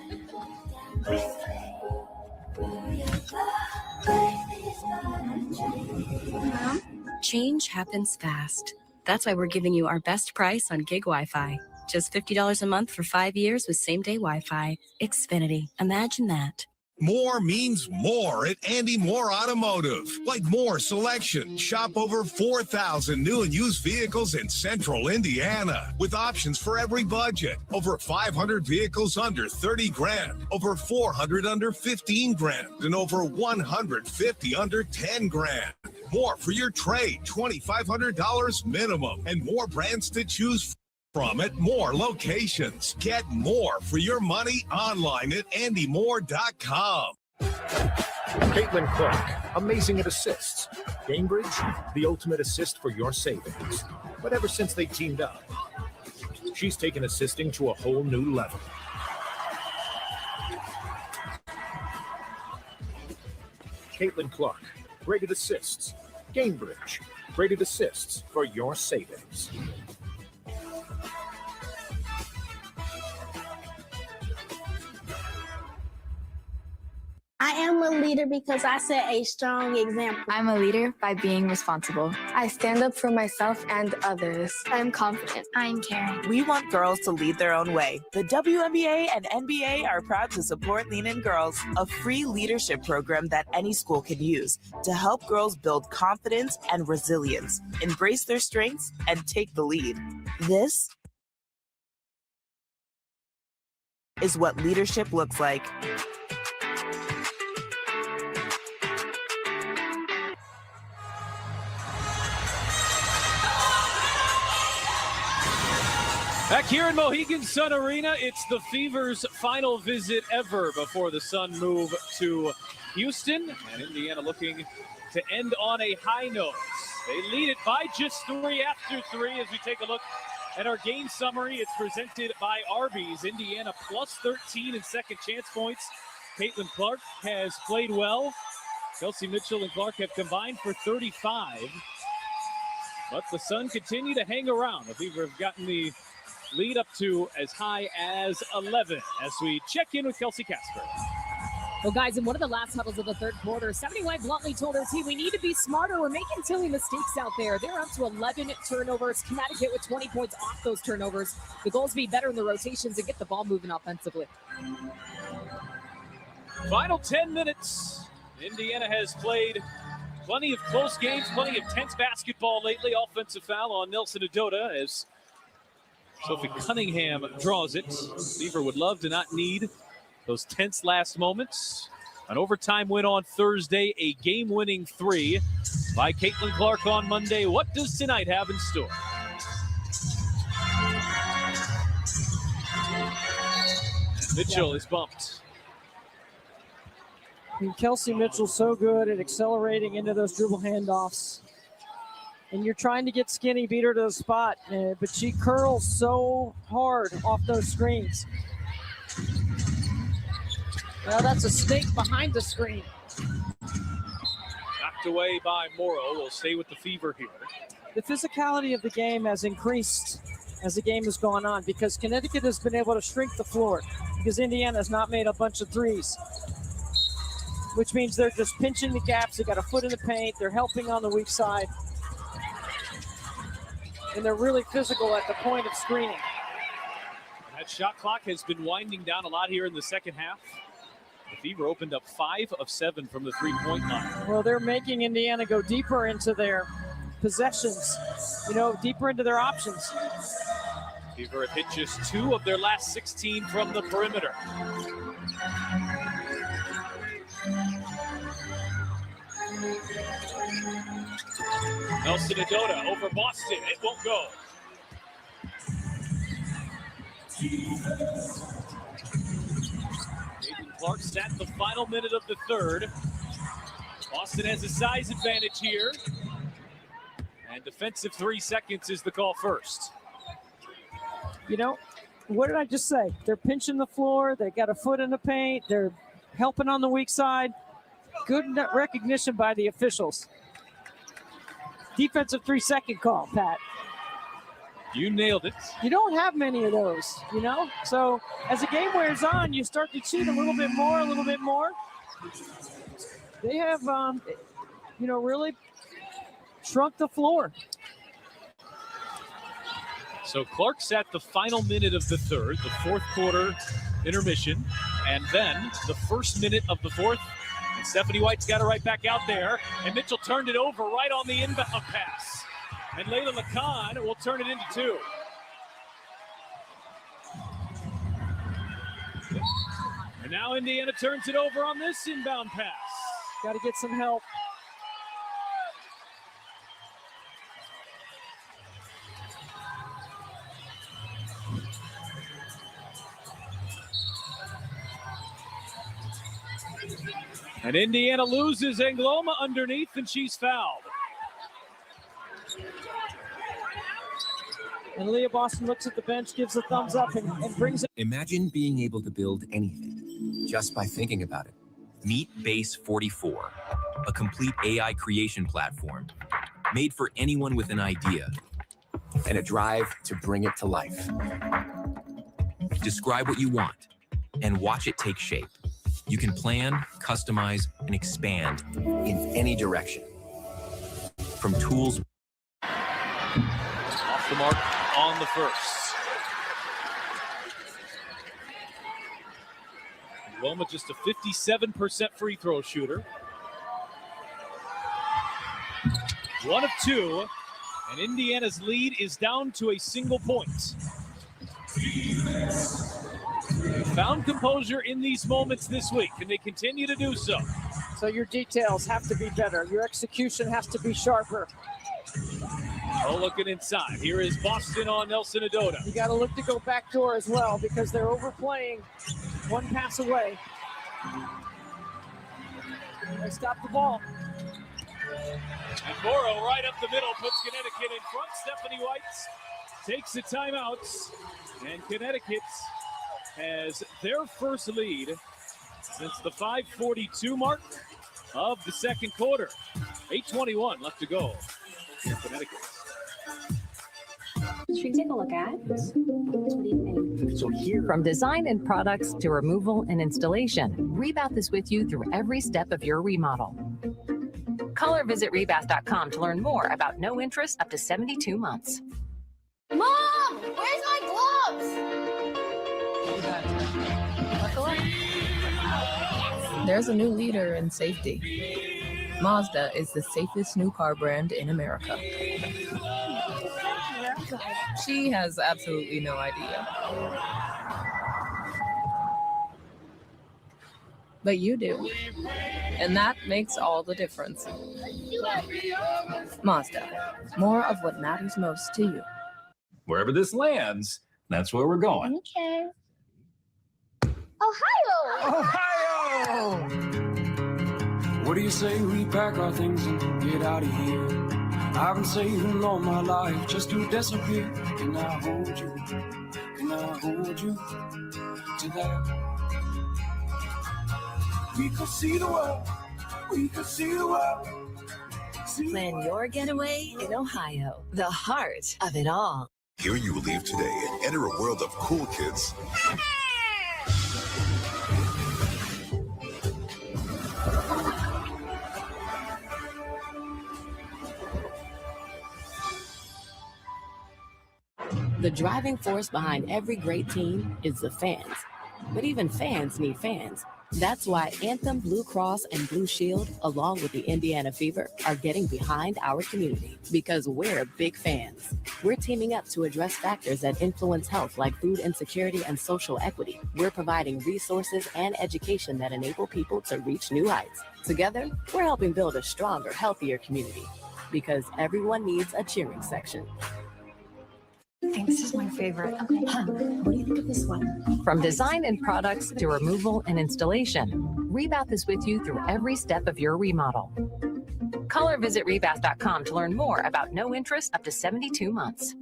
Mom, change happens fast. That's why we're giving you our best price on gig Wi-Fi. Just $50 a month for 5 years with same-day Wi-Fi. Xfinity. Imagine that. More means more at Andy Moore Automotive. Like more selection. Shop over 4,000 new and used vehicles in central Indiana with options for every budget. Over 500 vehicles under 30 grand, over 400 under 15 grand, and over 150 under 10 grand. More for your trade, $2,500 minimum, and more brands to choose from at more locations. Get more for your money online at andymoore.com. Caitlin Clark, amazing at assists. Cambridge, the ultimate assist for your savings. But ever since they teamed up, she's taken assisting to a whole new level. Caitlin Clark, graded assists. Cambridge, graded assists for your savings. I am a leader because I set a strong example. I'm a leader by being responsible. I stand up for myself and others. I'm confident. I'm caring. We want girls to lead their own way. The WNBA and NBA are proud to support Lean In Girls, a free leadership program that any school can use to help girls build confidence and resilience, embrace their strengths, and take the lead. This is what leadership looks like. Back here in Mohegan Sun Arena, it's the Fever's final visit ever before the Sun move to Houston. And Indiana looking to end on a high note. They lead it by just 3 after 3 as we take a look at our game summary. It's presented by Arby's. Indiana plus 13 in second chance points. Caitlin Clark has played well. Kelsey Mitchell and Clark have combined for 35. But the Sun continue to hang around. The Fever have gotten the lead up to as high as 11 as we check in with Kelsey Casper. Well, guys, in one of the last huddles of the third quarter, Stephanie White bluntly told her team, we need to be smarter. We're making silly mistakes out there. They're up to 11 turnovers. Connecticut with 20 points off those turnovers. The goal is to be better in the rotations and get the ball moving offensively. Final 10 minutes. Indiana has played plenty of close games, plenty of tense basketball lately. Offensive foul on Nelson Adota as Sophie Cunningham draws it. Fever would love to not need those tense last moments. An overtime win on Thursday, a game-winning 3 by Caitlin Clark on Monday. What does tonight have in store? Mitchell is bumped. And Kelsey Mitchell's so good at accelerating into those dribble handoffs. And you're trying to get Skinny, beat her to the spot, but she curls so hard off those screens. Now that's a snake behind the screen. Knocked away by Morrow. We'll stay with the Fever here. The physicality of the game has increased as the game has gone on because Connecticut has been able to shrink the floor because Indiana has not made a bunch of threes, which means they're just pinching the gaps. They got a foot in the paint. They're helping on the weak side. And they're really physical at the point of screening. That shot clock has been winding down a lot here in the second half. The Fever opened up 5 of 7 from the three-point line. Well, they're making Indiana go deeper into their possessions, deeper into their options. Fever have hit just 2 of their last 16 from the perimeter. Nelson Adota over Boston. It won't go. Nathan Clark's at the final minute of the third. Boston has a size advantage here. And defensive 3 seconds is the call first. What did I just say? They're pinching the floor. They got a foot in the paint. They're helping on the weak side. Good recognition by the officials. Defensive 3-second call, Pat. You nailed it. You don't have many of those, So as the game wears on, you start to cheat a little bit more. They have, really shrunk the floor. So Clark's at the final minute of the third, the fourth quarter intermission, and then the first minute of the fourth. And Stephanie White's got it right back out there. And Mitchell turned it over right on the inbound pass. And Layla Lacan will turn it into 2. And now Indiana turns it over on this inbound pass. Got to get some help. And Indiana loses Angloma underneath, and she's fouled. And Leah Boston looks at the bench, gives a thumbs up, and brings it. Imagine being able to build anything just by thinking about it. Meet Base 44, a complete AI creation platform made for anyone with an idea and a drive to bring it to life. Describe what you want and watch it take shape. You can plan, customize, and expand in any direction. From tools. Off the mark on the first. Loma just a 57% free throw shooter. 1 of 2, and Indiana's lead is down to a single point. They found composure in these moments this week, and they continue to do so. So your details have to be better. Your execution has to be sharper. Oh, looking inside. Here is Boston on Nelson Adota. You got to look to go backdoor as well because they're overplaying. 1 pass away. They stop the ball. And Morrow right up the middle puts Connecticut in front. Stephanie White takes the timeout, and Connecticut has their first lead since the 5:42 mark of the second quarter. 8:21 left to go in Connecticut. Should we take a look at? What do you think? So here, from design and products to removal and installation, Rebath is with you through every step of your remodel. Call or visit rebath.com to learn more about no interest up to 72 months. Mom, where's my gloves? There's a new leader in safety. Mazda is the safest new car brand in America. She has absolutely no idea. But you do. And that makes all the difference. Mazda, more of what matters most to you. Wherever this lands, that's where we're going. Okay. Ohio! Ohio! What do you say we pack our things and get out of here? I've been saving all my life just to disappear. Can I hold you? Can I hold you to that? We could see the world. We could see the world. Plan your getaway in Ohio, the heart of it all. Here you leave today and enter a world of cool kids. The driving force behind every great team is the fans. But even fans need fans. That's why Anthem Blue Cross and Blue Shield, along with the Indiana Fever, are getting behind our community because we're big fans. We're teaming up to address factors that influence health like food insecurity and social equity. We're providing resources and education that enable people to reach new heights. Together, we're helping build a stronger, healthier community because everyone needs a cheering section. I think this is my favorite. Okay, what do you think of this one? From design and products to removal and installation, Rebath is with you through every step of your remodel. Call or visit rebath.com to learn more about no interest up to 72 months.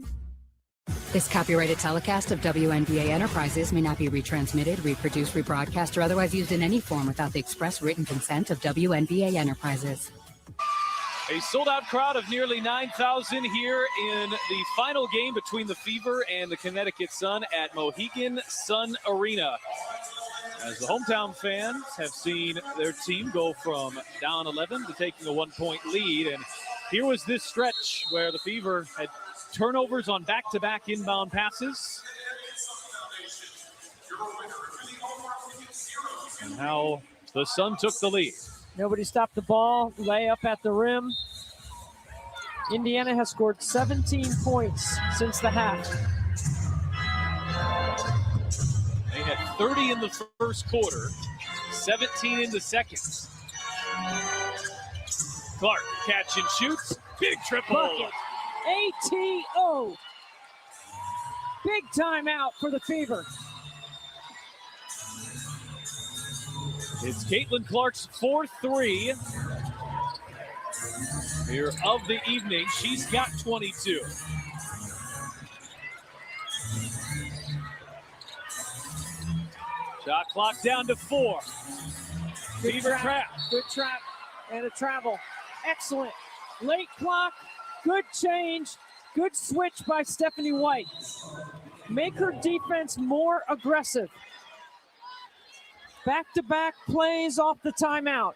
This copyrighted telecast of WNBA Enterprises may not be retransmitted, reproduced, rebroadcast, or otherwise used in any form without the express written consent of WNBA Enterprises. A sold-out crowd of nearly 9,000 here in the final game between the Fever and the Connecticut Sun at Mohegan Sun Arena. As the hometown fans have seen their team go from down 11 to taking a 1-point lead. And here was this stretch where the Fever had turnovers on back-to-back inbound passes. And how the Sun took the lead. Nobody stopped the ball. Layup at the rim. Indiana has scored 17 points since the half. They had 30 in the first quarter, 17 in the second. Clark, catch and shoots. Big triple. Bucket. ATO. Big timeout for the Fever. It's Caitlin Clark's 4th here of the evening. She's got 22. Shot clock down to 4. Fever trap. Good trap and a travel. Excellent. Late clock. Good change. Good switch by Stephanie White. Make her defense more aggressive. Back-to-back plays off the timeout.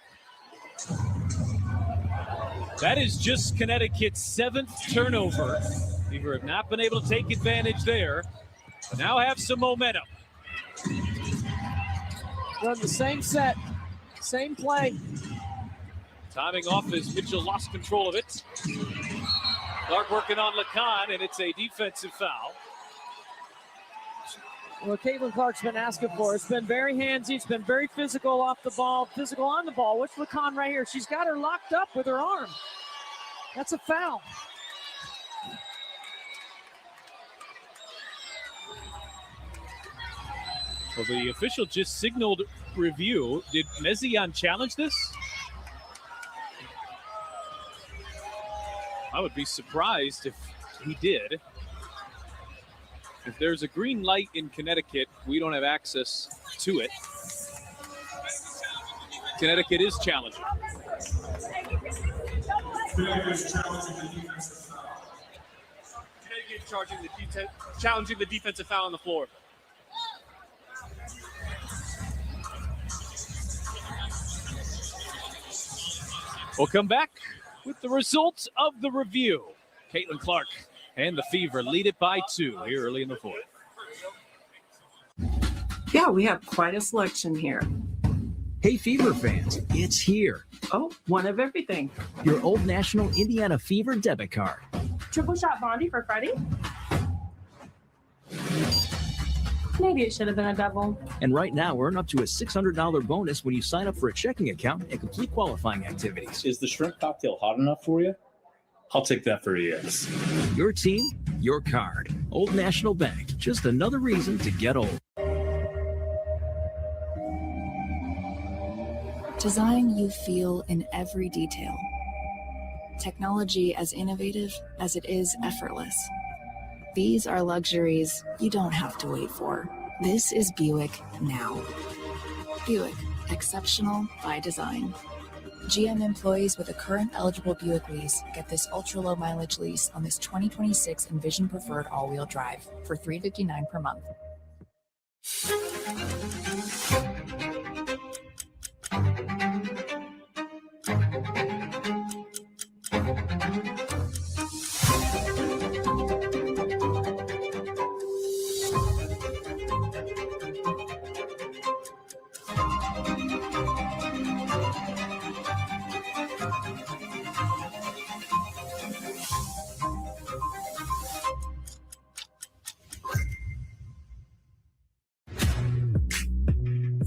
That is just Connecticut's 7th turnover. Fever have not been able to take advantage there, but now have some momentum. Run the same set, same play. Timing off as Mitchell lost control of it. Clark working on Lacan, and it's a defensive foul. Well, Caitlin Clark's been asking for. It's been very handsy. It's been very physical off the ball, physical on the ball. What's Lacan right here? She's got her locked up with her arm. That's a foul. Well, the official just signaled review. Did Mezian challenge this? I would be surprised if he did. If there's a green light in Connecticut, we don't have access to it. Connecticut is challenging. Connecticut challenging the defensive foul on the floor. We'll come back with the results of the review. Caitlin Clark and the Fever lead it by 2 here early in the 4th. Yeah, we have quite a selection here. Hey, Fever fans, it's here. Oh, one of everything. Your Old National Indiana Fever debit card. Triple shot Bondi for Freddie? Maybe it should have been a double. And right now, earn up to a $600 bonus when you sign up for a checking account and complete qualifying activities. Is the shrimp cocktail hot enough for you? I'll take that for a yes. Your team, your card. Old National Bank. Just another reason to get old. Design you feel in every detail. Technology as innovative as it is effortless. These are luxuries you don't have to wait for. This is Buick now. Buick, Exceptional by design. GM employees with a current eligible Buick lease get this ultra-low mileage lease on this 2026 Envision Preferred all-wheel drive for $359 per month.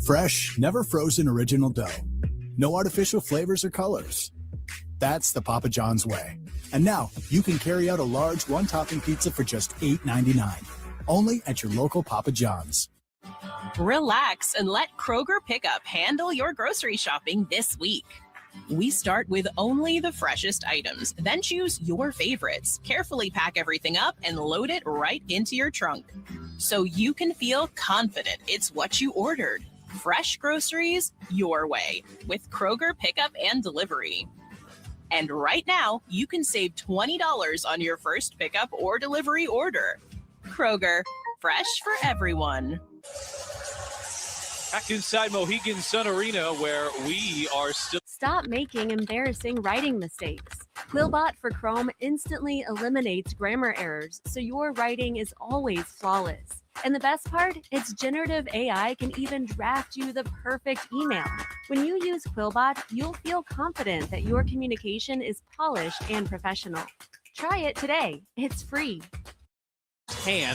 Fresh, never frozen original dough. No artificial flavors or colors. That's the Papa John's way. And now you can carry out a large one-topping pizza for just $8.99. Only at your local Papa John's. Relax and let Kroger Pickup handle your grocery shopping this week. We start with only the freshest items, then choose your favorites, carefully pack everything up, and load it right into your trunk. So you can feel confident it's what you ordered. Fresh groceries your way with Kroger Pickup and Delivery. And right now, you can save $20 on your first pickup or delivery order. Kroger, fresh for everyone. Back inside Mohegan Sun Arena, where we are still. Stop making embarrassing writing mistakes. Quillbot for Chrome instantly eliminates grammar errors, so your writing is always flawless. And the best part, its generative AI can even draft you the perfect email. When you use Quillbot, you'll feel confident that your communication is polished and professional. Try it today. It's free.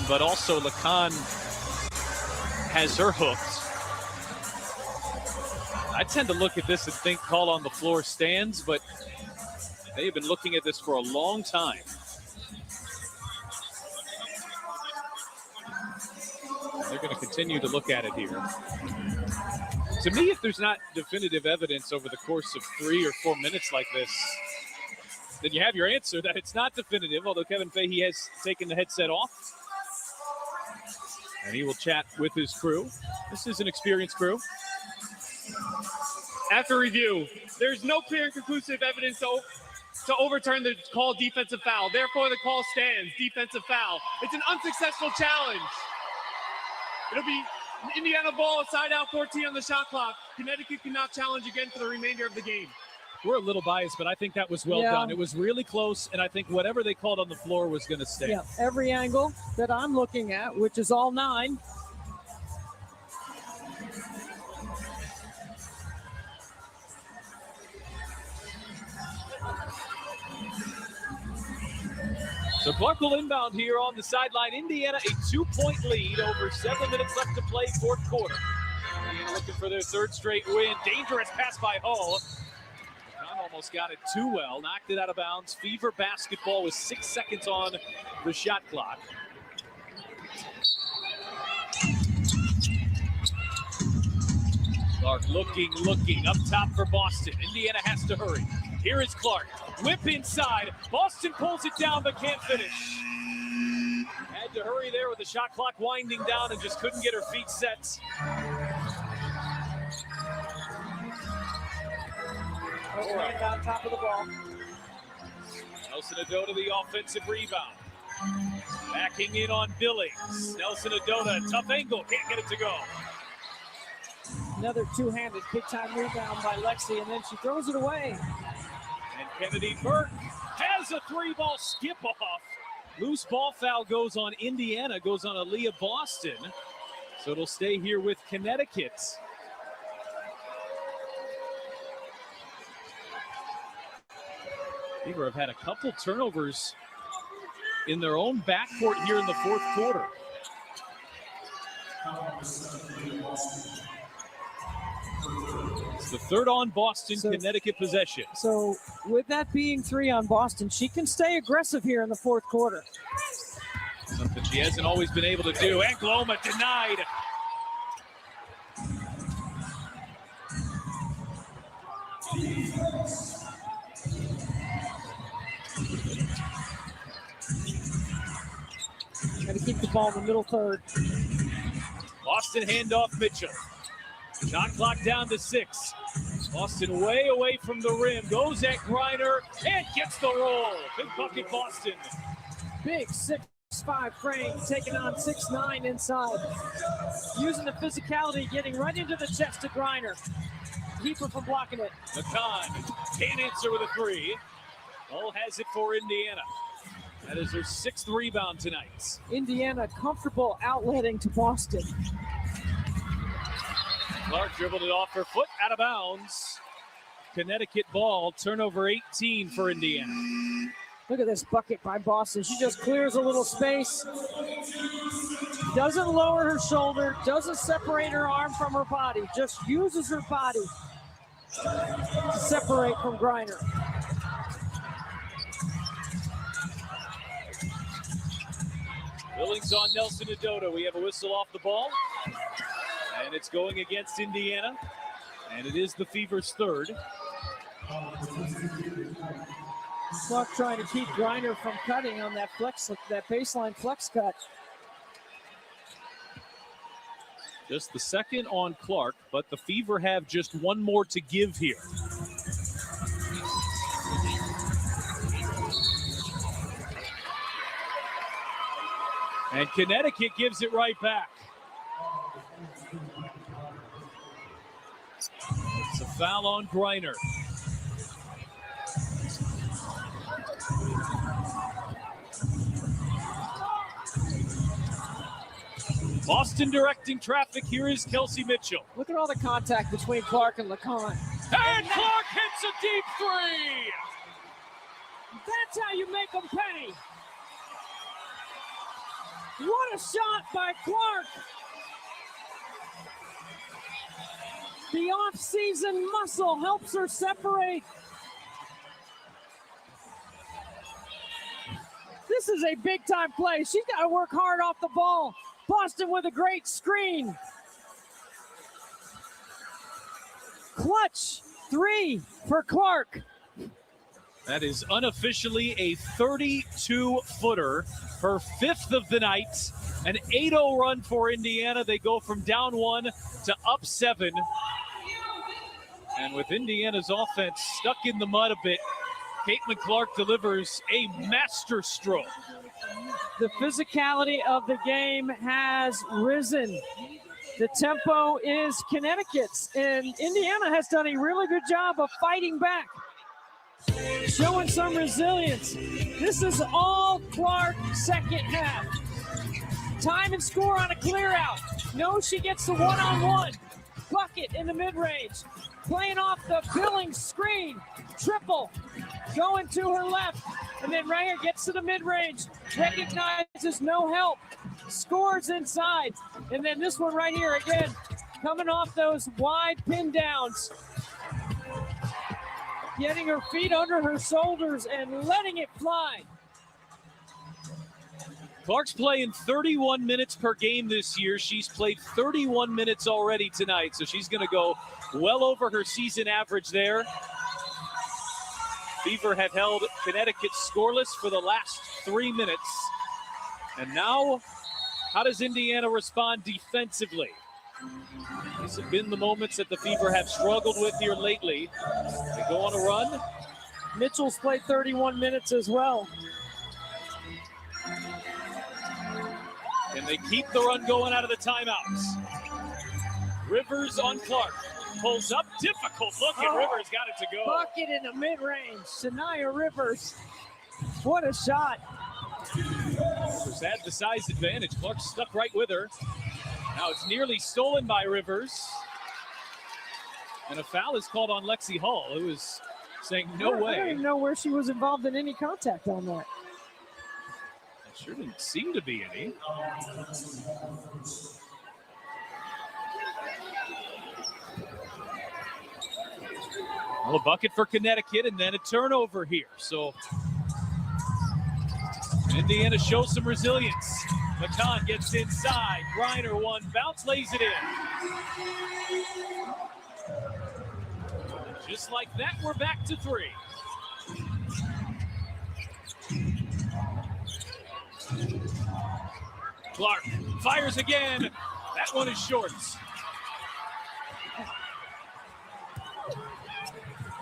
But also Lacan has her hooked. I tend to look at this and think call on the floor stands, but they've been looking at this for a long time. They're going to continue to look at it here. To me, if there's not definitive evidence over the course of 3 or 4 minutes like this, then you have your answer that it's not definitive, although Kevin Fahey has taken the headset off. And he will chat with his crew. This is an experienced crew. After review, there's no clear and conclusive evidence to overturn the called defensive foul. Therefore, the call stands, defensive foul. It's an unsuccessful challenge. It'll be Indiana ball, side out 14 on the shot clock. Connecticut cannot challenge again for the remainder of the game. We're a little biased, but I think that was well done. It was really close, and I think whatever they called on the floor was going to stay. Yeah, every angle that I'm looking at, which is all 9. So Clark will inbound here on the sideline. Indiana, a 2-point lead, over 7 minutes left to play, fourth quarter. Indiana looking for their third straight win. Dangerous pass by Hull. Con almost got it too well, knocked it out of bounds. Fever basketball with 6 seconds on the shot clock. Clark looking up top for Boston. Indiana has to hurry. Here is Clark. Whip inside. Boston pulls it down but can't finish. Had to hurry there with the shot clock winding down and just couldn't get her feet set. Right on top of the ball. Nelson Adota the offensive rebound. Backing in on Billings. Nelson Adota, tough angle, can't get it to go. Another two-handed big-time rebound by Lexi, and then she throws it away. And Kennedy Burke has a three-ball skip-off. Loose ball foul goes on Indiana, goes on Aaliyah Boston. So it'll stay here with Connecticut. Fever have had a couple turnovers in their own backcourt here in the fourth quarter. It's the third on Boston, Connecticut possession. So with that being 3 on Boston, she can stay aggressive here in the fourth quarter. Something she hasn't always been able to do. And Gloma denied. Got to keep the ball in the middle third. Boston handoff Mitchell. Shot clock down to 6. Boston way away from the rim. Goes at Griner and gets the roll. Big bucket, Boston. Big 6'5" frame, taking on 6'9" inside. Using the physicality, getting right into the chest of Griner. Keep her from blocking it. McCann can't answer with a 3. Hull has it for Indiana. That is her 6th rebound tonight. Indiana comfortable outletting to Boston. Clark dribbled it off her foot, out of bounds. Connecticut ball, turnover 18 for Indiana. Look at this bucket by Boston. She just clears a little space. Doesn't lower her shoulder, doesn't separate her arm from her body, just uses her body to separate from Griner. Billings on Nelson Adoda. We have a whistle off the ball. And it's going against Indiana. And it is the Fever's 3rd. Clark trying to keep Griner from cutting on that baseline flex cut. Just the 2nd on Clark, but the Fever have just one more to give here. And Connecticut gives it right back. It's a foul on Griner. Boston directing traffic. Here is Kelsey Mitchell. Look at all the contact between Clark and LeCon. And Clark hits a deep 3. That's how you make them pay. What a shot by Clark. The off-season muscle helps her separate. This is a big-time play. She's got to work hard off the ball. Boston with a great screen. Clutch 3 for Clark. That is unofficially a 32-footer, her 5th of the night. An 8-0 run for Indiana. They go from down 1 to up 7. And with Indiana's offense stuck in the mud a bit, Caitlin Clark delivers a master stroke. The physicality of the game has risen. The tempo is Connecticut's, and Indiana has done a really good job of fighting back, showing some resilience. This is all Clark second half. Time and score on a clear out. Knows she gets the one-on-one. Bucket in the mid-range. Playing off the Billings screen. Triple. Going to her left. And then Ranger gets to the mid-range. Recognizes no help. Scores inside. And then this one right here again. Coming off those wide pin downs. Getting her feet under her shoulders and letting it fly. Clark's playing 31 minutes per game this year. She's played 31 minutes already tonight, so she's going to go well over her season average there. Fever have held Connecticut scoreless for the last 3 minutes. And now, how does Indiana respond defensively? These have been the moments that the Fever have struggled with here lately. They go on a run. Mitchell's played 31 minutes as well. And they keep the run going out of the timeouts. Rivers on Clark. Pulls up. Difficult look, and Rivers got it to go. Bucket in the mid-range. Shania Rivers. What a shot. Rivers had the size advantage. Clark stuck right with her. Now it's nearly stolen by Rivers. And a foul is called on Lexi Hull. It was saying no way. I don't even know where she was involved in any contact on that. It sure didn't seem to be any. Well, a bucket for Connecticut and then a turnover here. So Indiana shows some resilience. McCann gets inside. Griner one bounce, lays it in. Just like that, we're back to 3. Clark fires again. That one is short.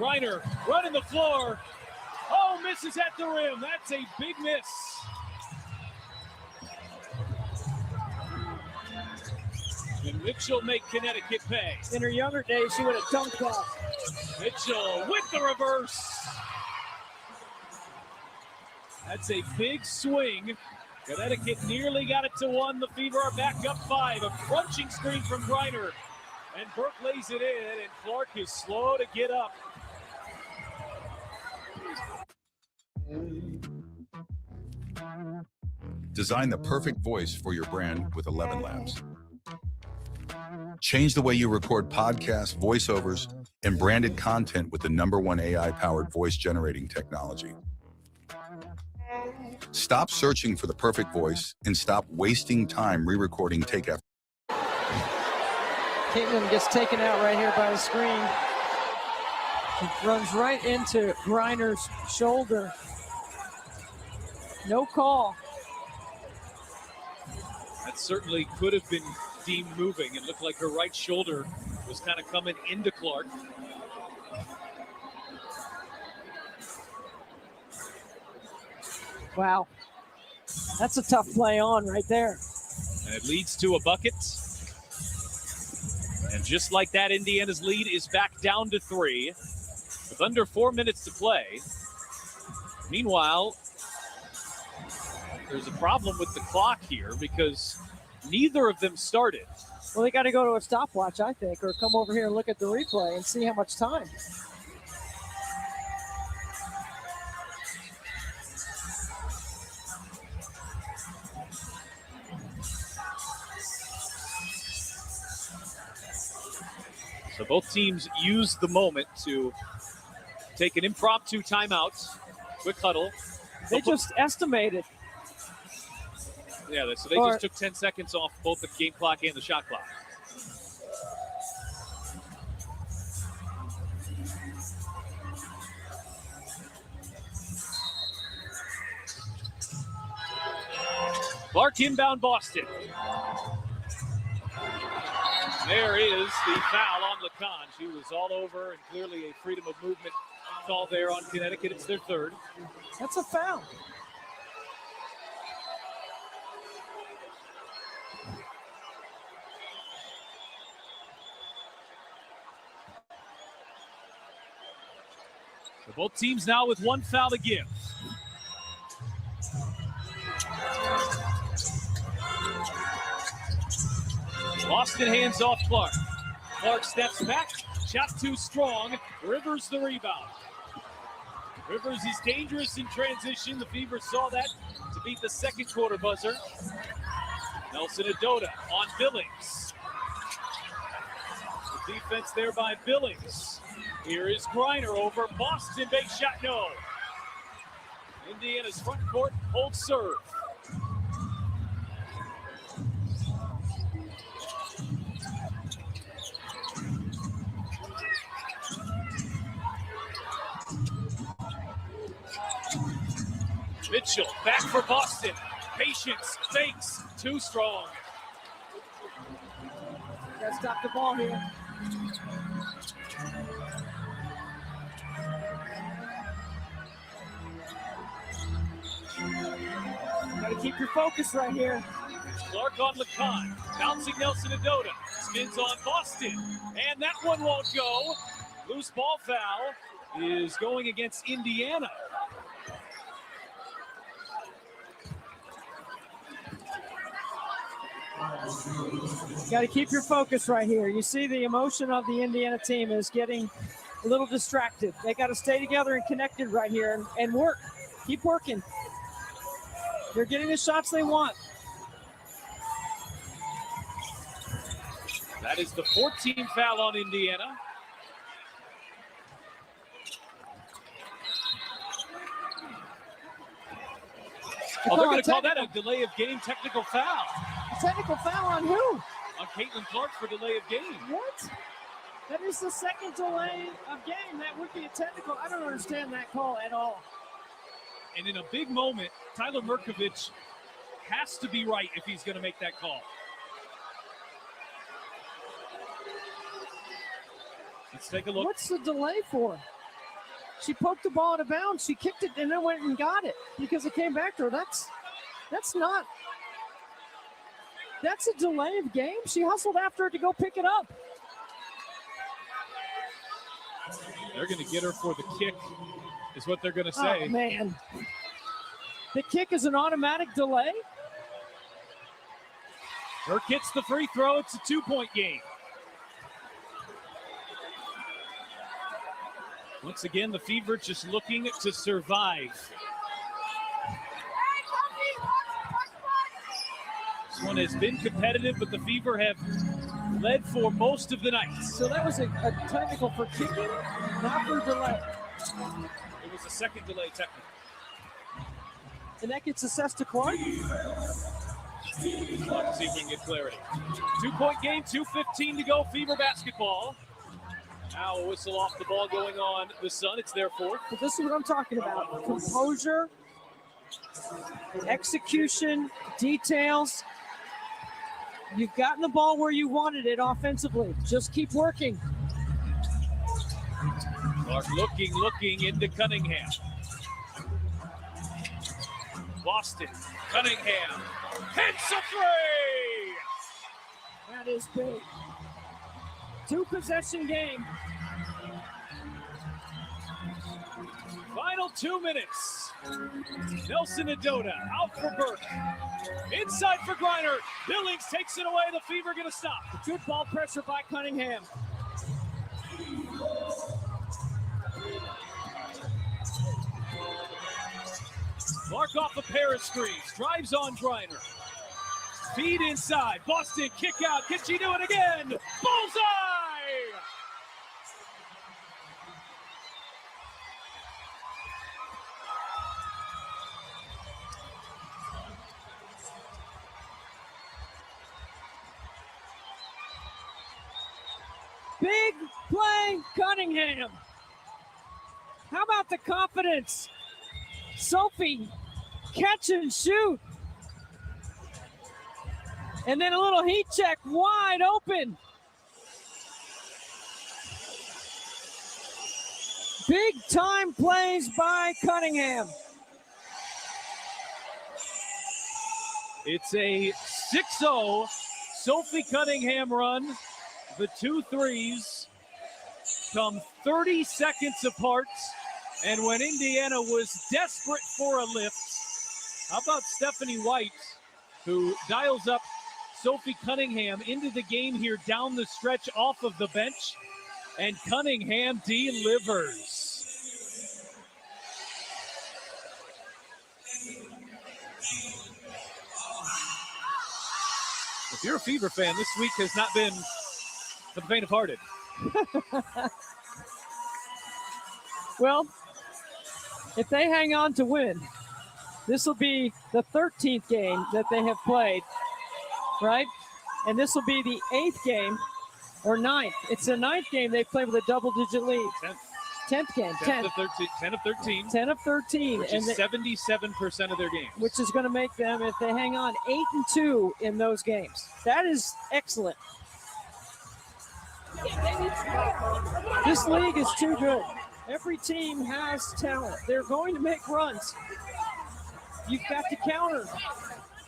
Griner running the floor. Oh, misses at the rim. That's a big miss. And Mitchell make Connecticut pay. In her younger days, she would have dunked that. Mitchell with the reverse. That's a big swing. Connecticut nearly got it to 1. The Fever are back up 5. A crunching screen from Griner. And Burke lays it in, and Clark is slow to get up. Design the perfect voice for your brand with 11 Labs. Change the way you record podcasts, voiceovers, and branded content with the #1 AI-powered voice generating technology. Stop searching for the perfect voice and stop wasting time re-recording take after. Caitlin gets taken out right here by the screen. She runs right into Griner's shoulder. No call. That certainly could have been deemed moving. It looked like her right shoulder was kind of coming into Clark. Wow. That's a tough play on right there. And it leads to a bucket. And just like that, Indiana's lead is back down to 3 with under 4 minutes to play. Meanwhile, there's a problem with the clock here because neither of them started. Well, they got to go to a stopwatch, I think, or come over here and look at the replay and see how much time. So both teams used the moment to take an impromptu timeout, quick huddle. They just estimated. Yeah, so they just took 10 seconds off both the game clock and the shot clock. Clark inbound Boston. There is the foul on Lacan. She was all over, and clearly a freedom of movement call there on Connecticut. It's their third. That's a foul. So both teams now with one foul to give. Boston hands off Clark. Clark steps back, shot too strong. Rivers the rebound. Rivers is dangerous in transition. The Fever saw that to beat the second quarter buzzer. Nelson Adota on Billings. The defense there by Billings. Here is Griner over Boston. Big shot, no. Indiana's front court holds serve. Mitchell back for Boston. Patience, fakes, too strong. Gotta stop the ball here. Gotta keep your focus right here. Clark on Lacan, bouncing Nelson Adota, spins on Boston, and that one won't go. Loose ball foul is going against Indiana. Got to keep your focus right here. You see the emotion of the Indiana team is getting a little distracted. They got to stay together and connected right here and work. Keep working. They're getting the shots they want. That is the 14th foul on Indiana. Oh, they're going to call that a delay of game technical foul. A technical foul on who? On Caitlin Clark for delay of game. What? That is the second delay of game. That would be a technical. I don't understand that call at all. And in a big moment, Tyler Merkovich has to be right if he's going to make that call. Let's take a look. What's the delay for? She poked the ball out of bounds. She kicked it and then went and got it because it came back to her. That's a delay of game. She hustled after it to go pick it up. They're going to get her for the kick, is what they're going to say. Oh, man. The kick is an automatic delay. Burke gets the free throw. It's a 2-point game. Once again, the Fever just looking to survive. This one has been competitive, but the Fever have led for most of the night. So that was a technical for kicking, not for delay. It was a second delay technical. And that gets assessed to Clark. Let's see if we can get clarity. 2-point game, 2:15 to go, Fever basketball. Now a whistle off the ball going on the Sun. It's their fourth. But this is what I'm talking about. Composure, execution, details. You've gotten the ball where you wanted it offensively. Just keep working. Clark looking into Cunningham. Boston, Cunningham, hits a three! That is big. 2-possession game. Final 2 minutes. Nelson Adota out for Burke. Inside for Griner. Billings takes it away. The Fever going to stop. Good ball pressure by Cunningham. Clark off a pair of screens. Drives on Griner. Feed inside. Boston kick out. Can she do it again? Bullseye! Big play, Cunningham. How about the confidence? Sophie, catch and shoot. And then a little heat check, wide open. Big time plays by Cunningham. It's a 6-0 Sophie Cunningham run. The 2 threes come 30 seconds apart. And when Indiana was desperate for a lift, how about Stephanie White, who dials up Sophie Cunningham into the game here down the stretch off of the bench, and Cunningham delivers. If you're a Fever fan, this week has not been for the faint of hearted. Well, if they hang on to win, this will be the 13th game that they have played, right? And this will be the 8th game, or 9th. It's the 9th game they've played with a double-digit lead. 10th game. 10 of 13. 10 of 13. 10 of 13. Which is 77% of their games. Which is going to make them, if they hang on, 8-2 in those games. That is excellent. This league is too good. Every team has talent. They're going to make runs. You've got to counter,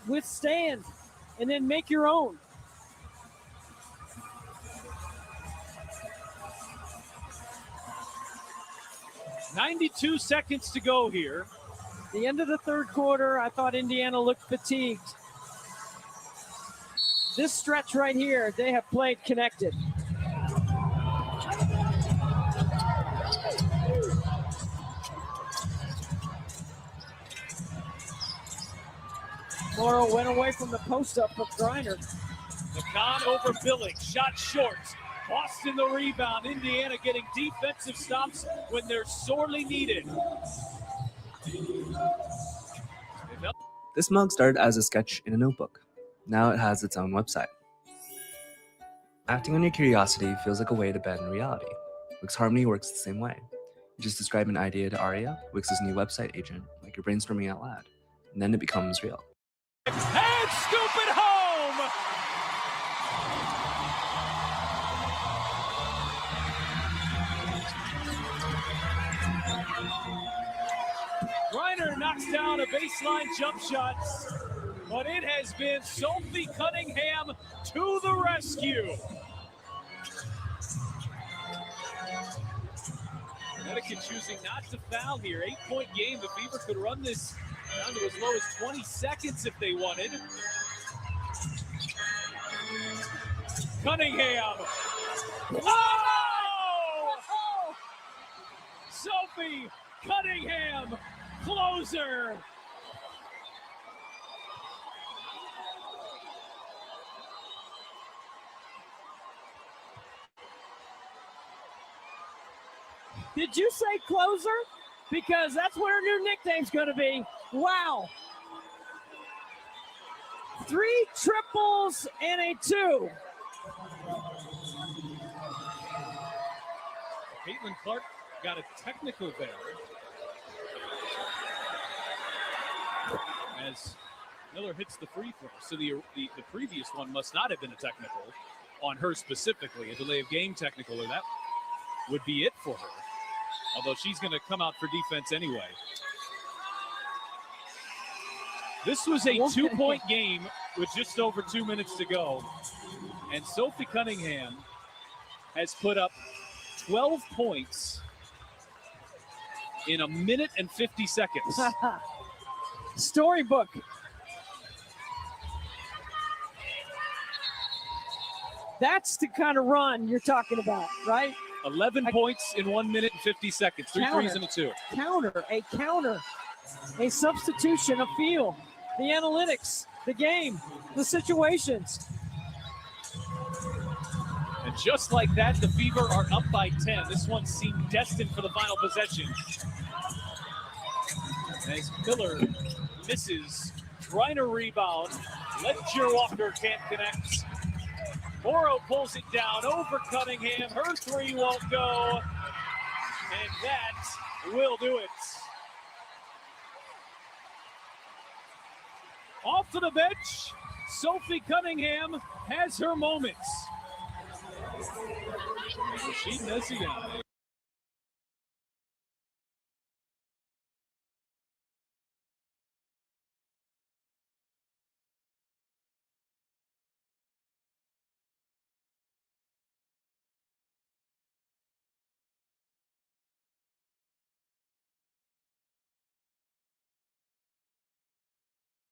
withstand, and then make your own. .92 seconds to go here. The end of the third quarter, I thought Indiana looked fatigued. This stretch right here, they have played connected. Morrow went away from the post-up of Griner. McCann over Billings, shot short. Boston the rebound. Indiana getting defensive stops when they're sorely needed. This mug started as a sketch in a notebook. Now it has its own website. Acting on your curiosity feels like a way to bend reality. Wix Harmony works the same way. You just describe an idea to Aria, Wix's new website agent, like you're brainstorming out loud, and then it becomes real. And scoop it home! knocks down a baseline jump shot, but it has been Sophie Cunningham to the rescue. Connecticut choosing not to foul here. 8-point game. The Fever could run this down to as low as 20 seconds if they wanted. Cunningham. Oh! Sophie Cunningham, closer. Did you say closer? Because that's what her new nickname's going to be. Wow. 3 triples and a 2. Caitlin Clark got a technical there. As Miller hits the free throw. So the previous one must not have been a technical on her specifically, a delay of game technical, or that would be it for her. Although she's going to come out for defense anyway. This was a 2-point game with just over 2 minutes to go. And Sophie Cunningham has put up 12 points in a minute and 50 seconds. Storybook. That's the kind of run you're talking about, right? 11 points in 1 minute and 50 seconds. 3 threes and a 2. Counter, a substitution, a feel, the analytics, the game, the situations. And just like that, the Fever are up by 10. This one seemed destined for the final possession. As Miller misses, trying to rebound. Ledger Walker can't connect. Morrow pulls it down over Cunningham. Her 3 won't go. And that will do it. Off to the bench, Sophie Cunningham has her moments. Rashid Messiah